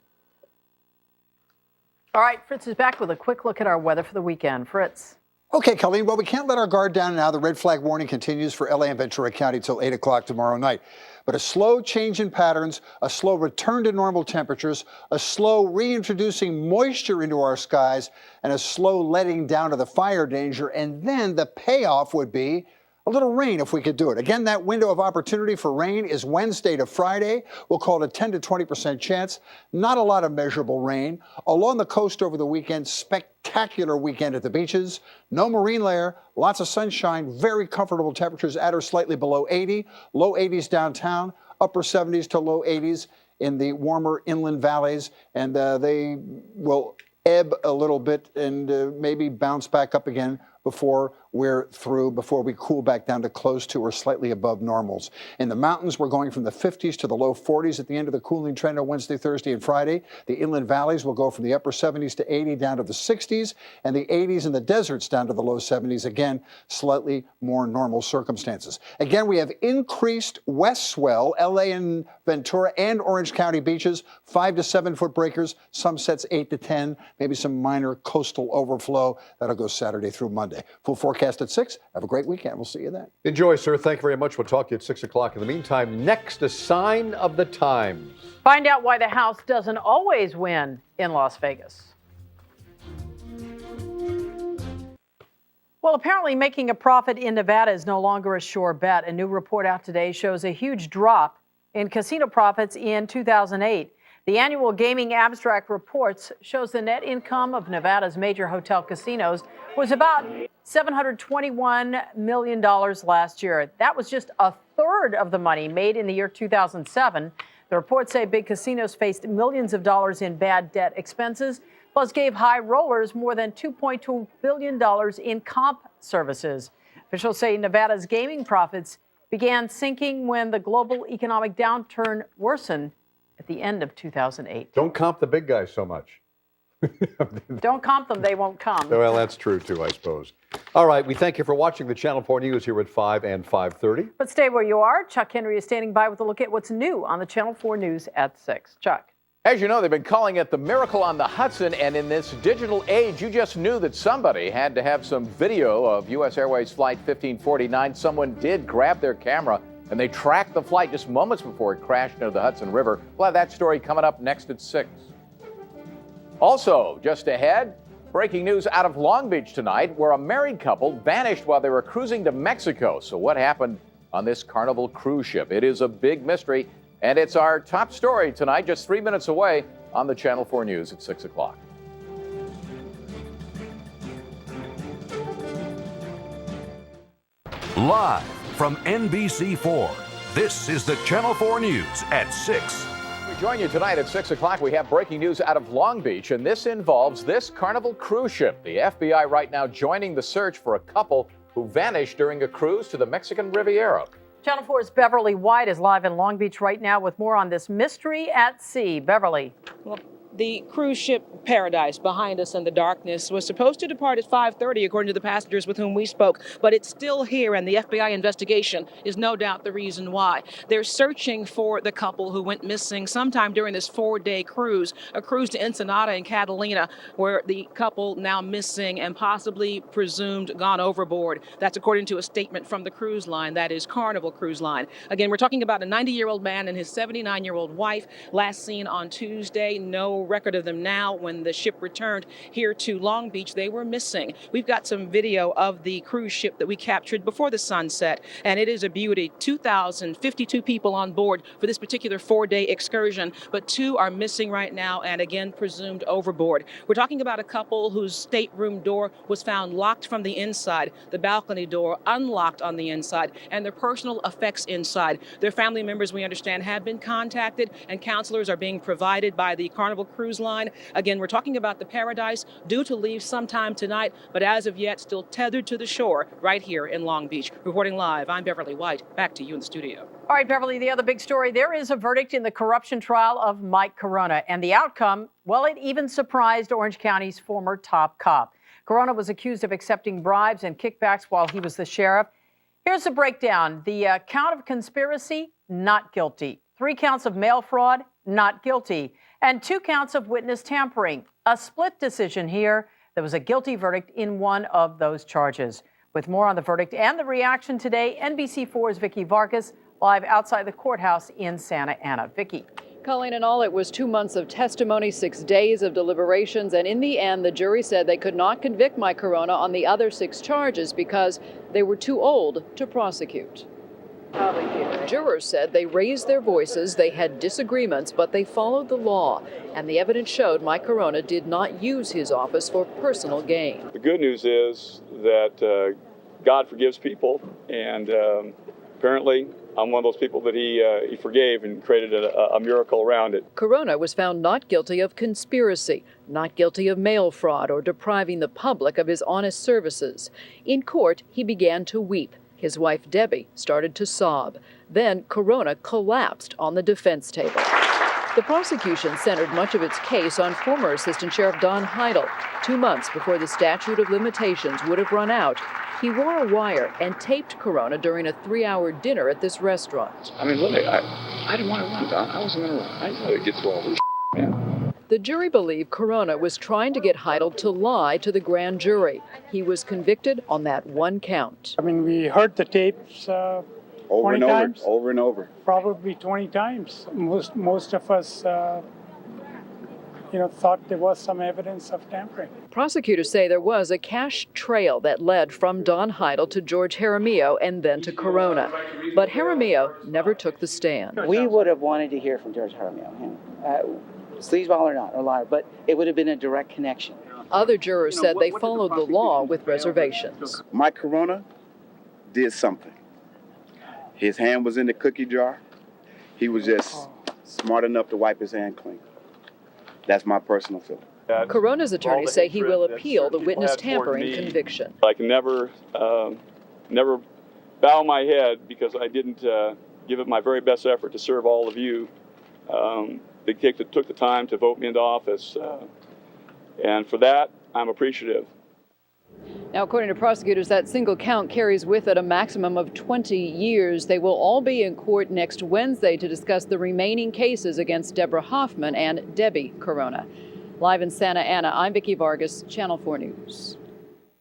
Speaker 3: All right, Fritz is back with a quick look at our weather for the weekend. Fritz.
Speaker 8: Okay, Colleen, well, we can't let our guard down now. The red flag warning continues for LA and Ventura County till 8 o'clock tomorrow night. But a slow change in patterns, a slow return to normal temperatures, a slow reintroducing moisture into our skies, and a slow letting down of the fire danger. And then the payoff would be a little rain if we could do it. Again, that window of opportunity for rain is Wednesday to Friday. We'll call it a 10 to 20% chance. Not a lot of measurable rain. Along the coast over the weekend, spectacular weekend at the beaches. No marine layer, lots of sunshine, very comfortable temperatures at or slightly below 80. Low 80s downtown, upper 70s to low 80s in the warmer inland valleys. And they will ebb a little bit and maybe bounce back up again before we're through, before we cool back down to close to or slightly above normals. In the mountains, we're going from the 50s to the low 40s at the end of the cooling trend on Wednesday, Thursday, and Friday. The inland valleys will go from the upper 70s to 80 down to the 60s, and the 80s in the deserts down to the low 70s. Again, slightly more normal circumstances. Again, we have increased west swell, LA and Ventura and Orange County beaches, 5 to 7 foot breakers, some sets 8 to 10, maybe some minor coastal overflow. That'll go Saturday through Monday. Full forecast at 6. Have a great weekend. We'll see you then.
Speaker 4: Enjoy, sir. Thank you very much. We'll talk to you at 6 o'clock. In the meantime, next, a sign of the times.
Speaker 3: Find out why the House doesn't always win in Las Vegas. Well, apparently making a profit in Nevada is no longer a sure bet. A new report out today shows a huge drop in casino profits in 2008. The annual Gaming Abstract Reports shows the net income of Nevada's major hotel casinos was about $721 million last year. That was just a third of the money made in the year 2007. The reports say big casinos faced millions of dollars in bad debt expenses, plus gave high rollers more than $2.2 billion in comp services. Officials say Nevada's gaming profits began sinking when the global economic downturn worsened at the end of 2008.
Speaker 4: Don't comp the big guys so much.
Speaker 3: Don't comp them, they won't come.
Speaker 4: Well, that's true, too, I suppose. All right, we thank you for watching the Channel 4 News here at 5 and 5:30.
Speaker 3: But stay where you are. Chuck Henry is standing by with a look at what's new on the Channel 4 News at 6. Chuck.
Speaker 28: As you know, they've been calling it the miracle on the Hudson, and in this digital age, you just knew that somebody had to have some video of U.S. Airways Flight 1549. Someone did grab their camera, and they tracked the flight just moments before it crashed into the Hudson River. We'll have that story coming up next at 6. Also, just ahead, breaking news out of Long Beach tonight, where a married couple vanished while they were cruising to Mexico. So what happened on this Carnival cruise ship? It is a big mystery, and it's our top story tonight, just 3 minutes away on the Channel 4 News at 6 o'clock.
Speaker 9: Live from NBC4, this is the Channel 4 News at 6.
Speaker 28: We join you tonight at 6 o'clock. We have breaking news out of Long Beach, and this involves this Carnival cruise ship. The FBI right now joining the search for a couple who vanished during a cruise to the Mexican Riviera.
Speaker 3: Channel 4's Beverly White is live in Long Beach right now with more on this mystery at sea. Beverly.
Speaker 10: Well, the cruise ship Paradise behind us in the darkness was supposed to depart at 5:30, according to the passengers with whom we spoke, but it's still here, and the FBI investigation is no doubt the reason why. They're searching for the couple who went missing sometime during this 4-day cruise, a cruise to Ensenada and Catalina, where the couple now missing and possibly presumed gone overboard. That's according to a statement from the cruise line, that is Carnival Cruise Line. Again, we're talking about a 90-year-old man and his 79-year-old wife, last seen on Tuesday. No record of them now. When the ship returned here to Long Beach, they were missing. We've got some video of the cruise ship that we captured before the sunset, and it is a beauty. 2,052 people on board for this particular 4-day excursion, but 2 are missing right now and again presumed overboard. We're talking about a couple whose stateroom door was found locked from the inside, the balcony door unlocked on the inside, and their personal effects inside. Their family members, we understand, have been contacted, and counselors are being provided by the Carnival Cruise Line. Again, we're talking about the Paradise, due to leave sometime tonight, but as of yet still tethered to the shore right here in Long Beach. Reporting live, I'm Beverly White. Back to you in the studio.
Speaker 3: All right, Beverly, the other big story, there is a verdict in the corruption trial of Mike Corona, and the outcome, well, it even surprised Orange County's former top cop. Corona was accused of accepting bribes and kickbacks while he was the sheriff. Here's the breakdown. The count of conspiracy, not guilty. 3 counts of mail fraud, not guilty. And 2 counts of witness tampering. A split decision here. There was a guilty verdict in one of those charges. With more on the verdict and the reaction today, NBC4's Vicky Vargas live outside the courthouse in Santa Ana. Vicky.
Speaker 11: Colleen, in all, it was 2 months of testimony, 6 days of deliberations, and in the end, the jury said they could not convict Mike Corona on the other 6 charges because they were too old to prosecute. Jurors said they raised their voices, they had disagreements, but they followed the law, and the evidence showed Mike Corona did not use his office for personal gain.
Speaker 12: The good news is that God forgives people, and apparently I'm one of those people that he forgave and created a miracle around it.
Speaker 11: Corona was found not guilty of conspiracy, not guilty of mail fraud or depriving the public of his honest services. In court, he began to weep. His wife, Debbie, started to sob. Then Corona collapsed on the defense table. The prosecution centered much of its case on former Assistant Sheriff Don Heidel. 2 months before the statute of limitations would have run out, he wore a wire and taped Corona during a 3-hour dinner at this restaurant.
Speaker 17: I mean, look, I didn't want to run, Don. I wasn't going to run. I didn't know to get through all this man.
Speaker 11: The jury believed Corona was trying to get Heidel to lie to the grand jury. He was convicted on that 1 count.
Speaker 13: I mean, we heard the tapes
Speaker 17: Over
Speaker 13: 20
Speaker 17: and over,
Speaker 13: times.
Speaker 17: over and over.
Speaker 13: Probably 20 times. Most of us, thought there was some evidence of tampering.
Speaker 11: Prosecutors say there was a cash trail that led from Don Heidel to George Jaramillo and then to Corona. But Jaramillo never took the stand.
Speaker 14: We would have wanted to hear from George Jaramillo, sleazeball or not, or liar, but it would have been a direct connection.
Speaker 11: Other jurors said they followed the law with reservations.
Speaker 17: Mike Corona did something. His hand was in the cookie jar. He was just smart enough to wipe his hand clean. That's my personal feeling.
Speaker 11: Corona's attorneys say he will appeal the witness tampering conviction.
Speaker 12: I can never bow my head because I didn't give it my very best effort to serve all of you. They took the time to vote me into office, and for that, I'm appreciative.
Speaker 11: Now, according to prosecutors, that single count carries with it a maximum of 20 years. They will all be in court next Wednesday to discuss the remaining cases against Deborah Hoffman and Debbie Corona. Live in Santa Ana, I'm Vicky Vargas, Channel 4 News.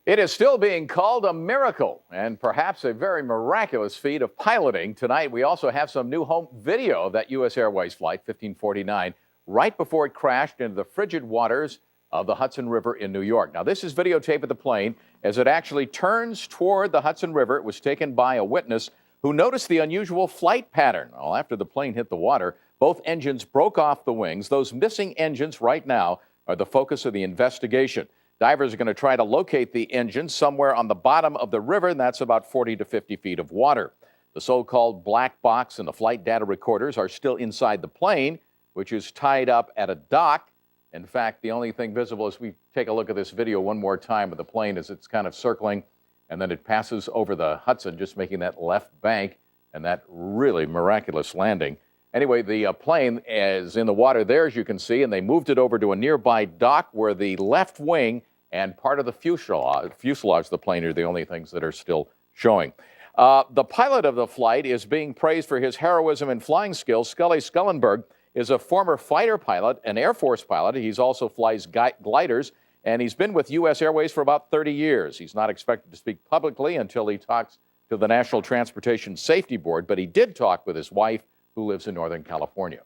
Speaker 28: It is still being called a miracle and perhaps a very miraculous feat of piloting. Tonight, we also have some new home video of that U.S. Airways Flight 1549 right before it crashed into the frigid waters of the Hudson River in New York. Now, this is videotape of the plane as it actually turns toward the Hudson River. It was taken by a witness who noticed the unusual flight pattern. Well, after the plane hit the water, both engines broke off the wings. Those missing engines right now are the focus of the investigation. Divers are going to try to locate the engine somewhere on the bottom of the river, and that's about 40 to 50 feet of water. The so-called black box and the flight data recorders are still inside the plane, which is tied up at a dock. In fact, the only thing visible as we take a look at this video one more time of the plane is it's kind of circling, and then it passes over the Hudson, just making that left bank, and that really miraculous landing. Anyway, the plane is in the water there, as you can see, and they moved it over to a nearby dock where the left wing and part of the fuselage of the plane are the only things that are still showing. The pilot of the flight is being praised for his heroism and flying skills. Scully Skullenberg is a former fighter pilot, an Air Force pilot. He's also flies gliders, and he's been with U.S. Airways for about 30 years. He's not expected to speak publicly until he talks to the National Transportation Safety Board, but he did talk with his wife, who lives in Northern California.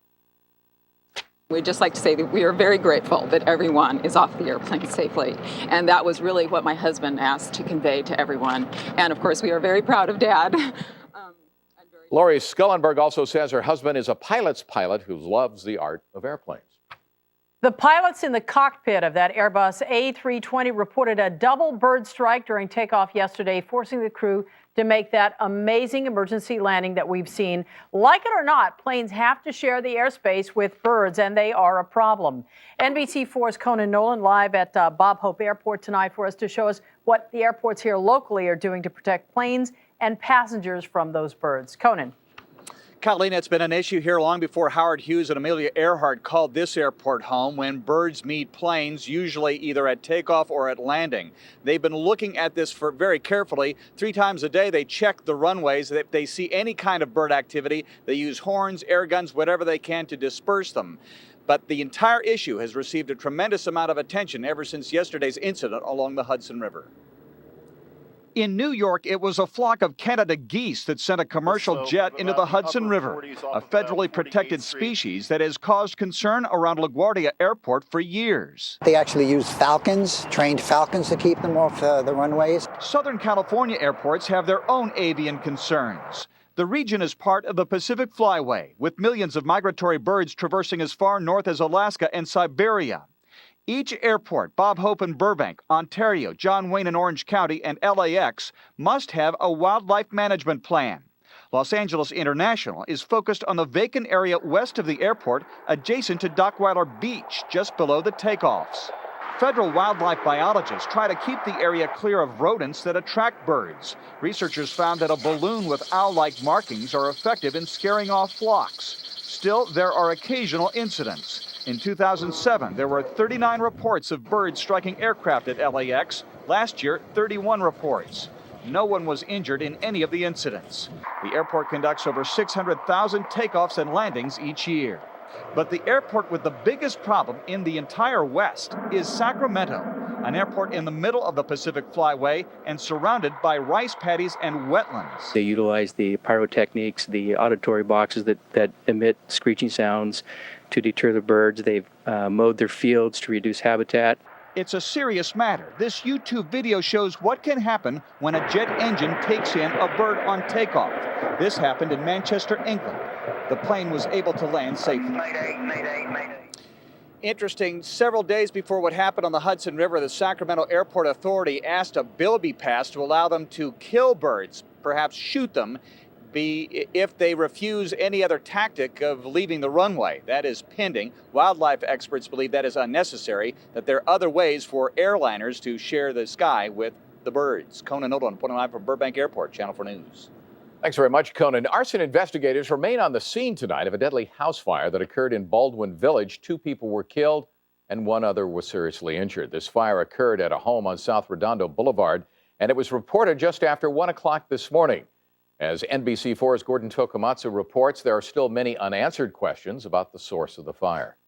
Speaker 15: We'd just like to say that we are very grateful that everyone is off the airplane safely. And that was really what my husband asked to convey to everyone. And of course, we are very proud of Dad.
Speaker 28: Lori Skullenberg also says her husband is a pilot's pilot who loves the art of airplanes.
Speaker 3: The pilots in the cockpit of that Airbus A320 reported a double bird strike during takeoff yesterday, forcing the crew to make that amazing emergency landing that we've seen. Like it or not, planes have to share the airspace with birds, and they are a problem. NBC4's Conan Nolan live at Bob Hope Airport tonight for us to show us what the airports here locally are doing to protect planes and passengers from those birds. Conan.
Speaker 16: Colleen, it's been an issue here long before Howard Hughes and Amelia Earhart called this airport home when birds meet planes, usually either at takeoff or at landing. They've been looking at this very carefully. 3 times a day, they check the runways. If they see any kind of bird activity, they use horns, air guns, whatever they can to disperse them. But the entire issue has received a tremendous amount of attention ever since yesterday's incident along the Hudson River. In New York, it was a flock of Canada geese that sent a commercial jet into the Hudson River, a federally protected species that has caused concern around LaGuardia Airport for years.
Speaker 18: They actually use falcons, trained falcons, to keep them off the runways.
Speaker 16: Southern California airports have their own avian concerns. The region is part of the Pacific Flyway, with millions of migratory birds traversing as far north as Alaska and Siberia. Each airport, Bob Hope in Burbank, Ontario, John Wayne in Orange County, and LAX, must have a wildlife management plan. Los Angeles International is focused on the vacant area west of the airport, adjacent to Dockweiler Beach, just below the takeoffs. Federal wildlife biologists try to keep the area clear of rodents that attract birds. Researchers found that a balloon with owl-like markings are effective in scaring off flocks. Still, there are occasional incidents. In 2007, there were 39 reports of birds striking aircraft at LAX. Last year, 31 reports. No one was injured in any of the incidents. The airport conducts over 600,000 takeoffs and landings each year. But the airport with the biggest problem in the entire West is Sacramento, an airport in the middle of the Pacific Flyway and surrounded by rice paddies and wetlands.
Speaker 19: They utilize the pyrotechnics, the auditory boxes that emit screeching sounds to deter the birds. They've mowed their fields to reduce habitat.
Speaker 16: It's a serious matter. This YouTube video shows what can happen when a jet engine takes in a bird on takeoff. This happened in Manchester, England. The plane was able to land safely. Interesting, several days before what happened on the Hudson River, the Sacramento Airport Authority asked a bill be passed to allow them to kill birds, perhaps shoot them, if they refuse any other tactic of leaving the runway. That is pending. Wildlife experts believe that is unnecessary, that there are other ways for airliners to share the sky with the birds. Conan Odom, reporting live from Burbank Airport, Channel 4 News.
Speaker 28: Thanks very much, Conan. Arson investigators remain on the scene tonight of a deadly house fire that occurred in Baldwin Village. 2 people were killed and 1 other was seriously injured. This fire occurred at a home on South Redondo Boulevard, and it was reported just after 1 o'clock this morning. As NBC4's Gordon Tokumatsu reports, there are still many unanswered questions about the source of the fire.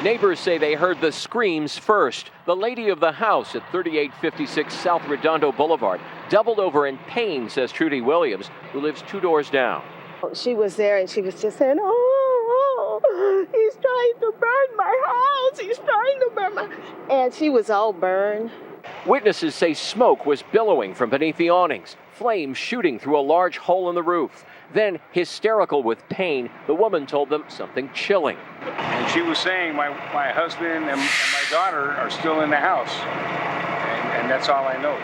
Speaker 20: Neighbors say they heard the screams first. The lady of the house at 3856 South Redondo Boulevard doubled over in pain, says Trudy Williams, who lives 2 doors down.
Speaker 21: She was there and she was just saying, oh, he's trying to burn my house. He's trying to burn my... And she was all burned.
Speaker 20: Witnesses say smoke was billowing from beneath the awnings, flames shooting through a large hole in the roof. Then, hysterical with pain, the woman told them something chilling.
Speaker 22: And she was saying, my husband and my daughter are still in the house. And that's all I know.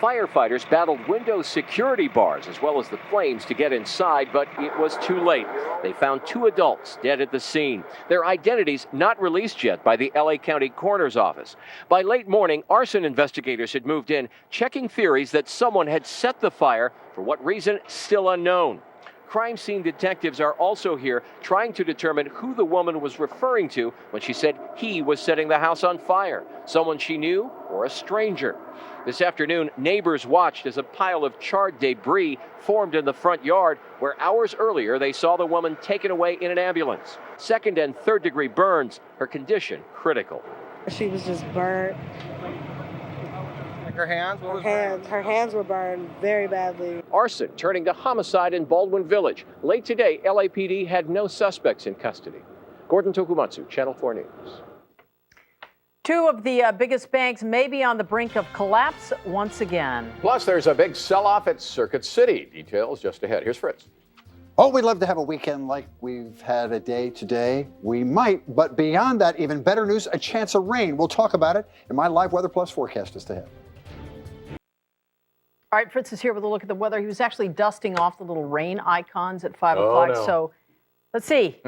Speaker 20: Firefighters battled window security bars as well as the flames to get inside, but it was too late. They found 2 adults dead at the scene. Their identities not released yet by the LA County Coroner's Office. By late morning, arson investigators had moved in, checking theories that someone had set the fire. For what reason, still unknown. Crime scene detectives are also here trying to determine who the woman was referring to when she said he was setting the house on fire. Someone she knew or a stranger. This afternoon, neighbors watched as a pile of charred debris formed in the front yard where hours earlier they saw the woman taken away in an ambulance. 2nd and 3rd degree burns, her condition critical.
Speaker 21: She was just burnt.
Speaker 22: Like her hands?
Speaker 21: Her hands were burned very badly.
Speaker 20: Arson turning to homicide in Baldwin Village. Late today, LAPD had no suspects in custody. Gordon Tokumatsu, Channel 4 News.
Speaker 3: 2 of the biggest banks may be on the brink of collapse once again.
Speaker 28: Plus, there's a big sell-off at Circuit City. Details just ahead. Here's Fritz.
Speaker 8: Oh, we'd love to have a weekend like we've had a day today. We might, but beyond that, even better news, a chance of rain. We'll talk about it in my Live Weather Plus forecast just ahead.
Speaker 3: All right, Fritz is here with a look at the weather. He was actually dusting off the little rain icons at 5 o'clock.
Speaker 28: No.
Speaker 3: So let's see.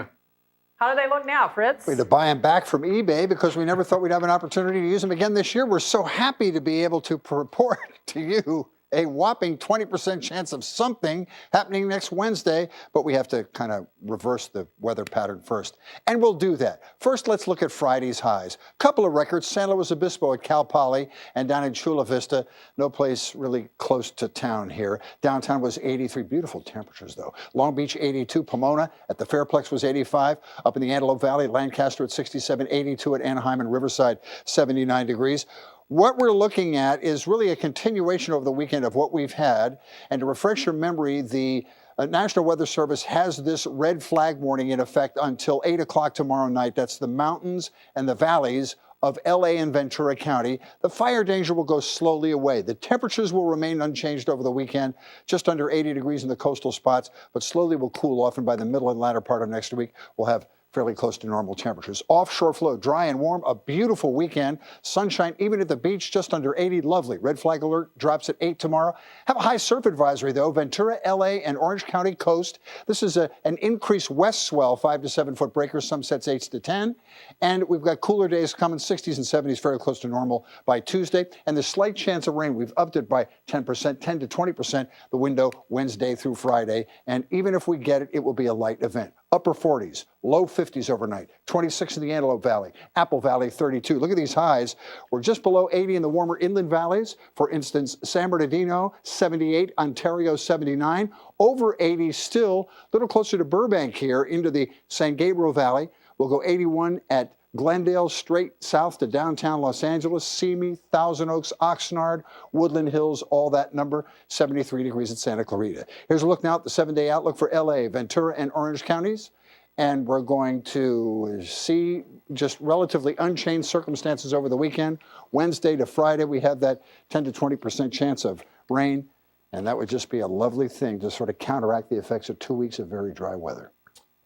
Speaker 3: How do they look now, Fritz?
Speaker 8: We had to buy them back from eBay because we never thought we'd have an opportunity to use them again this year. We're so happy to be able to report to you a whopping 20% chance of something happening next Wednesday, but we have to kind of reverse the weather pattern first. And we'll do that. First, let's look at Friday's highs. Couple of records, San Luis Obispo at Cal Poly and down in Chula Vista. No place really close to town here. Downtown was 83, beautiful temperatures though. Long Beach 82, Pomona at the Fairplex was 85. Up in the Antelope Valley, Lancaster at 67, 82 at Anaheim and Riverside, 79 degrees. What we're looking at is really a continuation over the weekend of what we've had. And to refresh your memory, the National Weather Service has this red flag warning in effect until 8 o'clock tomorrow night. That's the mountains and the valleys of LA and Ventura County. The fire danger will go slowly away. The temperatures will remain unchanged over the weekend, just under 80 degrees in the coastal spots, but slowly will cool off. And by the middle and latter part of next week, we'll have fairly close to normal temperatures. Offshore flow, dry and warm, a beautiful weekend. Sunshine even at the beach, just under 80, lovely. Red flag alert drops at 8 tomorrow. Have a high surf advisory though, Ventura, LA, and Orange County coast. This is an increased west swell, 5 to 7 foot breakers, some sets 8 to 10. And we've got cooler days coming, 60s and 70s, very close to normal by Tuesday. And the slight chance of rain, we've upped it by 10%, 10 to 20%, the window Wednesday through Friday. And even if we get it, it will be a light event. Upper 40s, low 50s overnight, 26 in the Antelope Valley, Apple Valley 32. Look at these highs. We're just below 80 in the warmer inland valleys. For instance, San Bernardino, 78, Ontario, 79. Over 80 still, a little closer to Burbank here into the San Gabriel Valley. We'll go 81 at Glendale, straight south to downtown Los Angeles, Simi, Thousand Oaks, Oxnard, Woodland Hills, all that number, 73 degrees at Santa Clarita. Here's a look now at the 7-day outlook for LA, Ventura, and Orange counties. And we're going to see just relatively unchanged circumstances over the weekend. Wednesday to Friday, we have that 10 to 20% chance of rain. And that would just be a lovely thing to sort of counteract the effects of 2 weeks of very dry weather.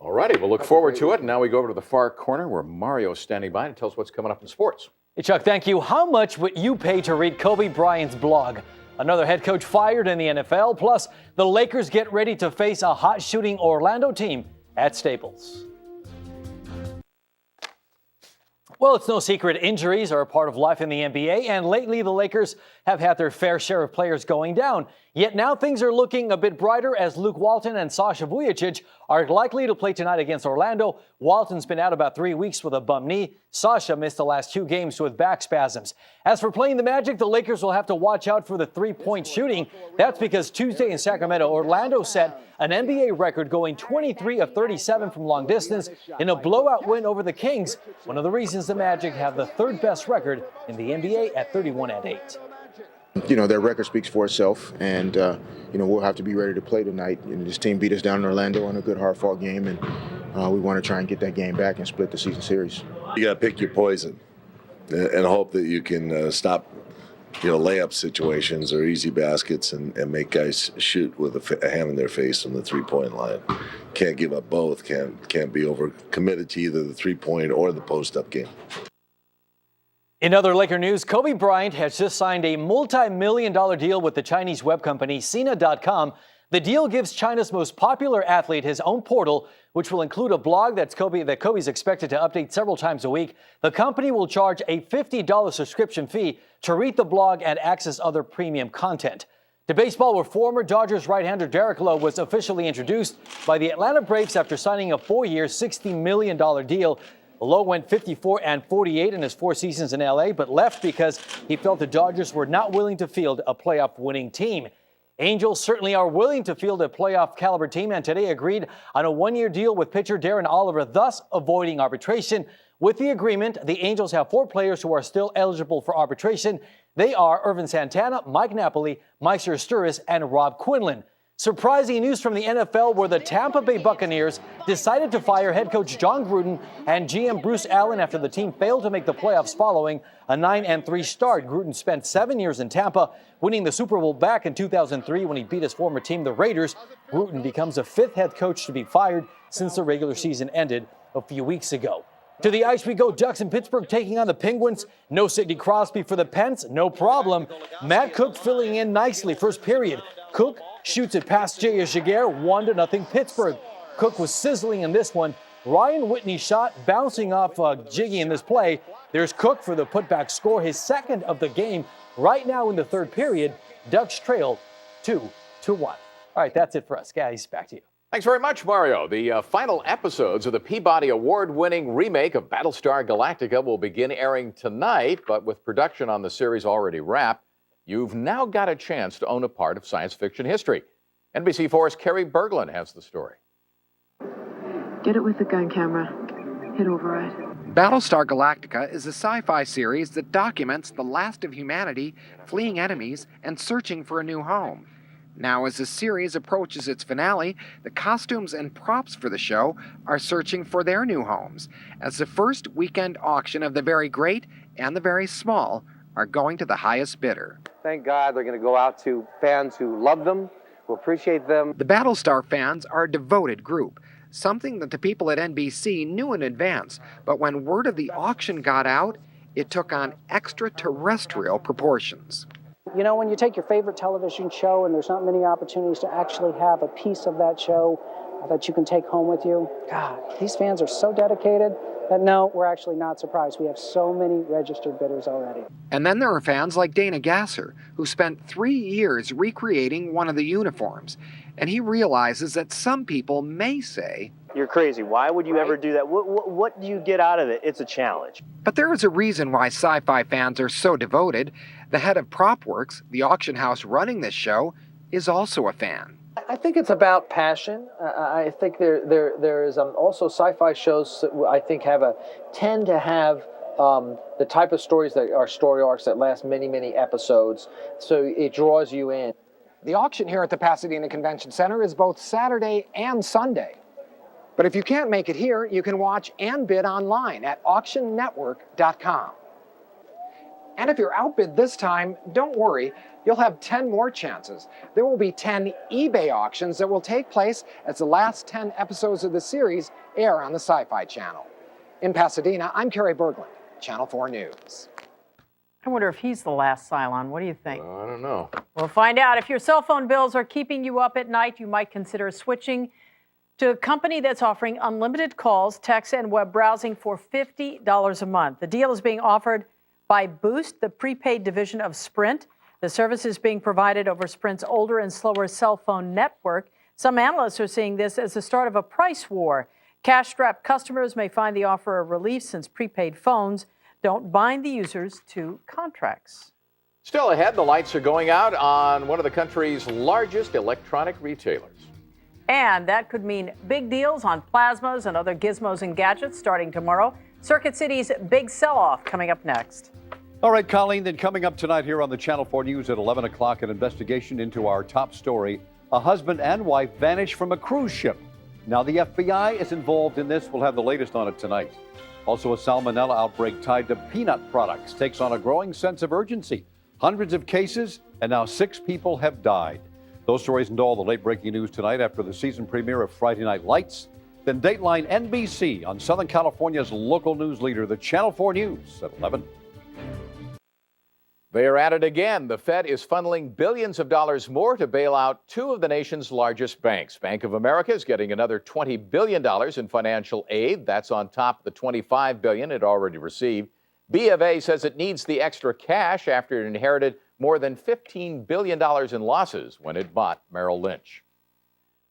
Speaker 28: All righty, we'll look forward to it. And now we go over to the far corner where Mario's standing by to tell us what's coming up in sports.
Speaker 1: Hey, Chuck, thank you. How much would you pay to read Kobe Bryant's blog? Another head coach fired in the NFL. Plus, the Lakers get ready to face a hot shooting Orlando team at Staples. Well, it's no secret injuries are a part of life in the NBA, and lately the Lakers have had their fair share of players going down. Yet now things are looking a bit brighter as Luke Walton and Sasha Vujacic are likely to play tonight against Orlando. Walton's been out about 3 weeks with a bum knee. Sasha missed the last 2 games with back spasms. As for playing the Magic, the Lakers will have to watch out for the three-point shooting. That's because Tuesday in Sacramento, Orlando set an NBA record going 23 of 37 from long distance in a blowout win over the Kings. One of the reasons the Magic have the 3rd best record in the NBA at 31-8.
Speaker 2: You know, their record speaks for itself, and, you know, we'll have to be ready to play tonight. You know, this team beat us down in Orlando on a good, hard-fought game, and we want to try and get that game back and split the season series.
Speaker 5: You got to pick your poison and hope that you can stop, you know, layup situations or easy baskets and make guys shoot with a hand in their face on the three-point line. Can't give up both. Can't be over-committed to either the three-point or the post-up game.
Speaker 1: In other Laker news, Kobe Bryant has just signed a multi-million-dollar deal with the Chinese web company Sina.com. The deal gives China's most popular athlete his own portal, which will include a blog that Kobe's expected to update several times a week. The company will charge a $50 subscription fee to read the blog and access other premium content. To baseball, where former Dodgers right-hander Derek Lowe was officially introduced by the Atlanta Braves after signing a 4-year, $60 million deal. Lowe went 54 and 48 in his 4 seasons in L.A., but left because he felt the Dodgers were not willing to field a playoff-winning team. Angels certainly are willing to field a playoff-caliber team, and today agreed on a 1-year deal with pitcher Darren Oliver, thus avoiding arbitration. With the agreement, the Angels have 4 players who are still eligible for arbitration. They are Irvin Santana, Mike Napoli, Mike Sturris, and Rob Quinlan. Surprising news from the NFL, where the Tampa Bay Buccaneers decided to fire head coach John Gruden and GM Bruce Allen after the team failed to make the playoffs following a 9-3 start. Gruden spent 7 years in Tampa, winning the Super Bowl back in 2003 when he beat his former team, the Raiders. Gruden becomes the 5th head coach to be fired since the regular season ended a few weeks ago. To the ice we go. Ducks in Pittsburgh taking on the Penguins. No Sidney Crosby for the Pens, no problem. Matt Cook filling in nicely first period. Cook shoots it past J.S. Jaguar, 1-0 Pittsburgh. Cook was sizzling in this one. Ryan Whitney's shot bouncing off Jiggy in this play. There's Cook for the putback score, his second of the game. Right now in the third period, Ducks trail 2-1. All right, that's it for us. Guys, back to you.
Speaker 28: Thanks very much, Mario. The final episodes of the Peabody Award-winning remake of Battlestar Galactica will begin airing tonight, but with production on the series already wrapped, you've now got a chance to own a part of science fiction history. NBC4's Carrie Berglund has the story.
Speaker 11: Get it with the gun camera. Hit override.
Speaker 4: Battlestar Galactica is a sci-fi series that documents the last of humanity fleeing enemies and searching for a new home. Now, as the series approaches its finale, the costumes and props for the show are searching for their new homes, as the first weekend auction of the very great and the very small are going to the highest bidder.
Speaker 6: Thank God they're going to go out to fans who love them, who appreciate them.
Speaker 4: The Battlestar fans are a devoted group, something that the people at NBC knew in advance, but when word of the auction got out, it took on extraterrestrial proportions.
Speaker 7: You know, when you take your favorite television show and there's not many opportunities to actually have a piece of that show that you can take home with you, God, these fans are so dedicated that no, we're actually not surprised. We have so many registered bidders already.
Speaker 4: And then there are fans like Dana Gasser, who spent 3 years recreating one of the uniforms. And he realizes that some people may say,
Speaker 23: "You're crazy. Why would you ever do that? What do you get out of it? It's a challenge."
Speaker 4: But there is a reason why sci-fi fans are so devoted. The head of PropWorks, the auction house running this show, is also a fan.
Speaker 24: I think it's about passion. I think there is also sci-fi shows that I think tend to have the type of stories that are story arcs that last many, many episodes. So it draws you in.
Speaker 4: The auction here at the Pasadena Convention Center is both Saturday and Sunday. But if you can't make it here, you can watch and bid online at auctionnetwork.com. And if you're outbid this time, don't worry, you'll have 10 more chances. There will be 10 eBay auctions that will take place as the last 10 episodes of the series air on the Sci-Fi Channel. In Pasadena, I'm Carrie Berglund, Channel 4 News.
Speaker 3: I wonder if he's the last Cylon. What do you think?
Speaker 28: I don't know.
Speaker 3: We'll find out. If your cell phone bills are keeping you up at night, you might consider switching to a company that's offering unlimited calls, texts, and web browsing for $50 a month. The deal is being offered by Boost, the prepaid division of Sprint. The service is being provided over Sprint's older and slower cell phone network. Some analysts are seeing this as the start of a price war. Cash-strapped customers may find the offer a relief since prepaid phones don't bind the users to contracts.
Speaker 28: Still ahead, the lights are going out on one of the country's largest electronic retailers.
Speaker 3: And that could mean big deals on plasmas and other gizmos and gadgets starting tomorrow. Circuit City's big sell-off coming up next.
Speaker 25: All right, Colleen, then coming up tonight here on the Channel 4 News at 11 o'clock, an investigation into our top story. A husband and wife vanished from a cruise ship. Now the FBI is involved in this. We'll have the latest on it tonight. Also, a salmonella outbreak tied to peanut products takes on a growing sense of urgency. Hundreds of cases, and now 6 people have died. Those stories and all the late-breaking news tonight after the season premiere of Friday Night Lights. Then Dateline NBC on Southern California's local news leader, the Channel 4 News at 11.
Speaker 28: They are at it again. The Fed is funneling billions of dollars more to bail out 2 of the nation's largest banks. Bank of America is getting another $20 billion in financial aid. That's on top of the $25 billion it already received. B of A says it needs the extra cash after it inherited more than $15 billion in losses when it bought Merrill Lynch.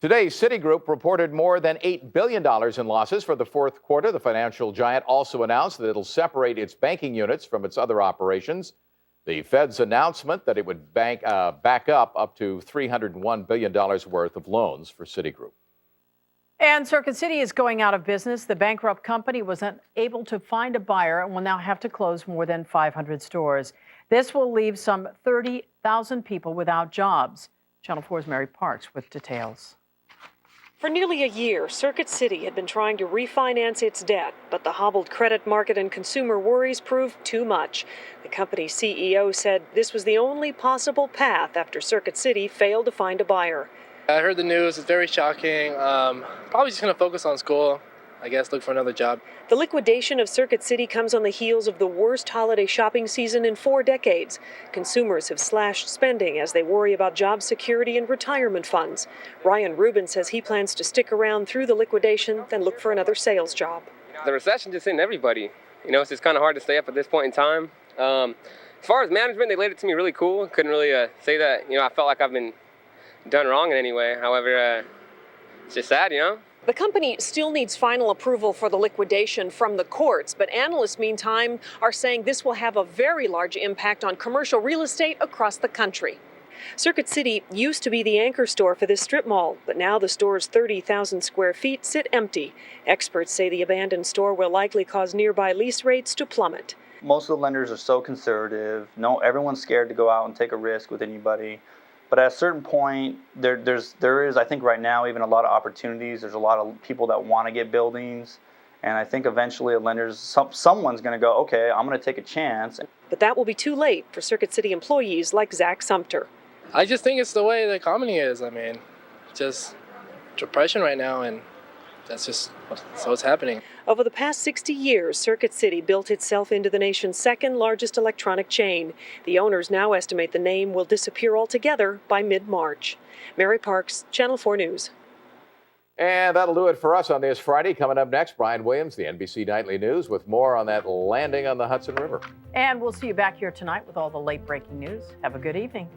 Speaker 28: Today, Citigroup reported more than $8 billion in losses for the fourth quarter. The financial giant also announced that it'll separate its banking units from its other operations. The Fed's announcement that it would back up to $301 billion worth of loans for Citigroup.
Speaker 3: And Circuit City is going out of business. The bankrupt company was unable to find a buyer and will now have to close more than 500 stores. This will leave some 30,000 people without jobs. Channel 4's Mary Parks with details.
Speaker 26: For nearly a year, Circuit City had been trying to refinance its debt, but the hobbled credit market and consumer worries proved too much. The company's CEO said this was the only possible path after Circuit City failed to find a buyer.
Speaker 27: I heard the news. It's very shocking. Probably just going to focus on school.
Speaker 9: I guess, look for another job.
Speaker 26: The liquidation of Circuit City comes on the heels of the worst holiday shopping season in 4 decades. Consumers have slashed spending as they worry about job security and retirement funds. Ryan Rubin says he plans to stick around through the liquidation, then look for another sales job.
Speaker 10: The recession just hitting everybody. You know, it's just kind of hard to stay up at this point in time. As far as management, they laid it to me really cool. Couldn't really say that, you know, I felt like I've been done wrong in any way. However, it's just sad, you know.
Speaker 26: The company still needs final approval for the liquidation from the courts, but analysts, meantime, are saying this will have a very large impact on commercial real estate across the country. Circuit City used to be the anchor store for this strip mall, but now the store's 30,000 square feet sit empty. Experts say the abandoned store will likely cause nearby lease rates to plummet.
Speaker 12: Most of the lenders are so conservative. Everyone's scared to go out and take a risk with anybody. But at a certain point, there is, I think right now, even a lot of opportunities. There's a lot of people that want to get buildings. And I think eventually someone's going to go, okay, I'm going to take a chance.
Speaker 26: But that will be too late for Circuit City employees like Zach Sumter.
Speaker 9: I just think it's the way the economy is. I mean, just depression right now, and that's just what's happening.
Speaker 26: Over the past 60 years, Circuit City built itself into the nation's second largest electronic chain. The owners now estimate the name will disappear altogether by mid-March. Mary Parks, Channel 4 News.
Speaker 28: And that'll do it for us on this Friday. Coming up next, Brian Williams, the NBC Nightly News, with more on that landing on the Hudson River.
Speaker 3: And we'll see you back here tonight with all the late breaking news. Have a good evening.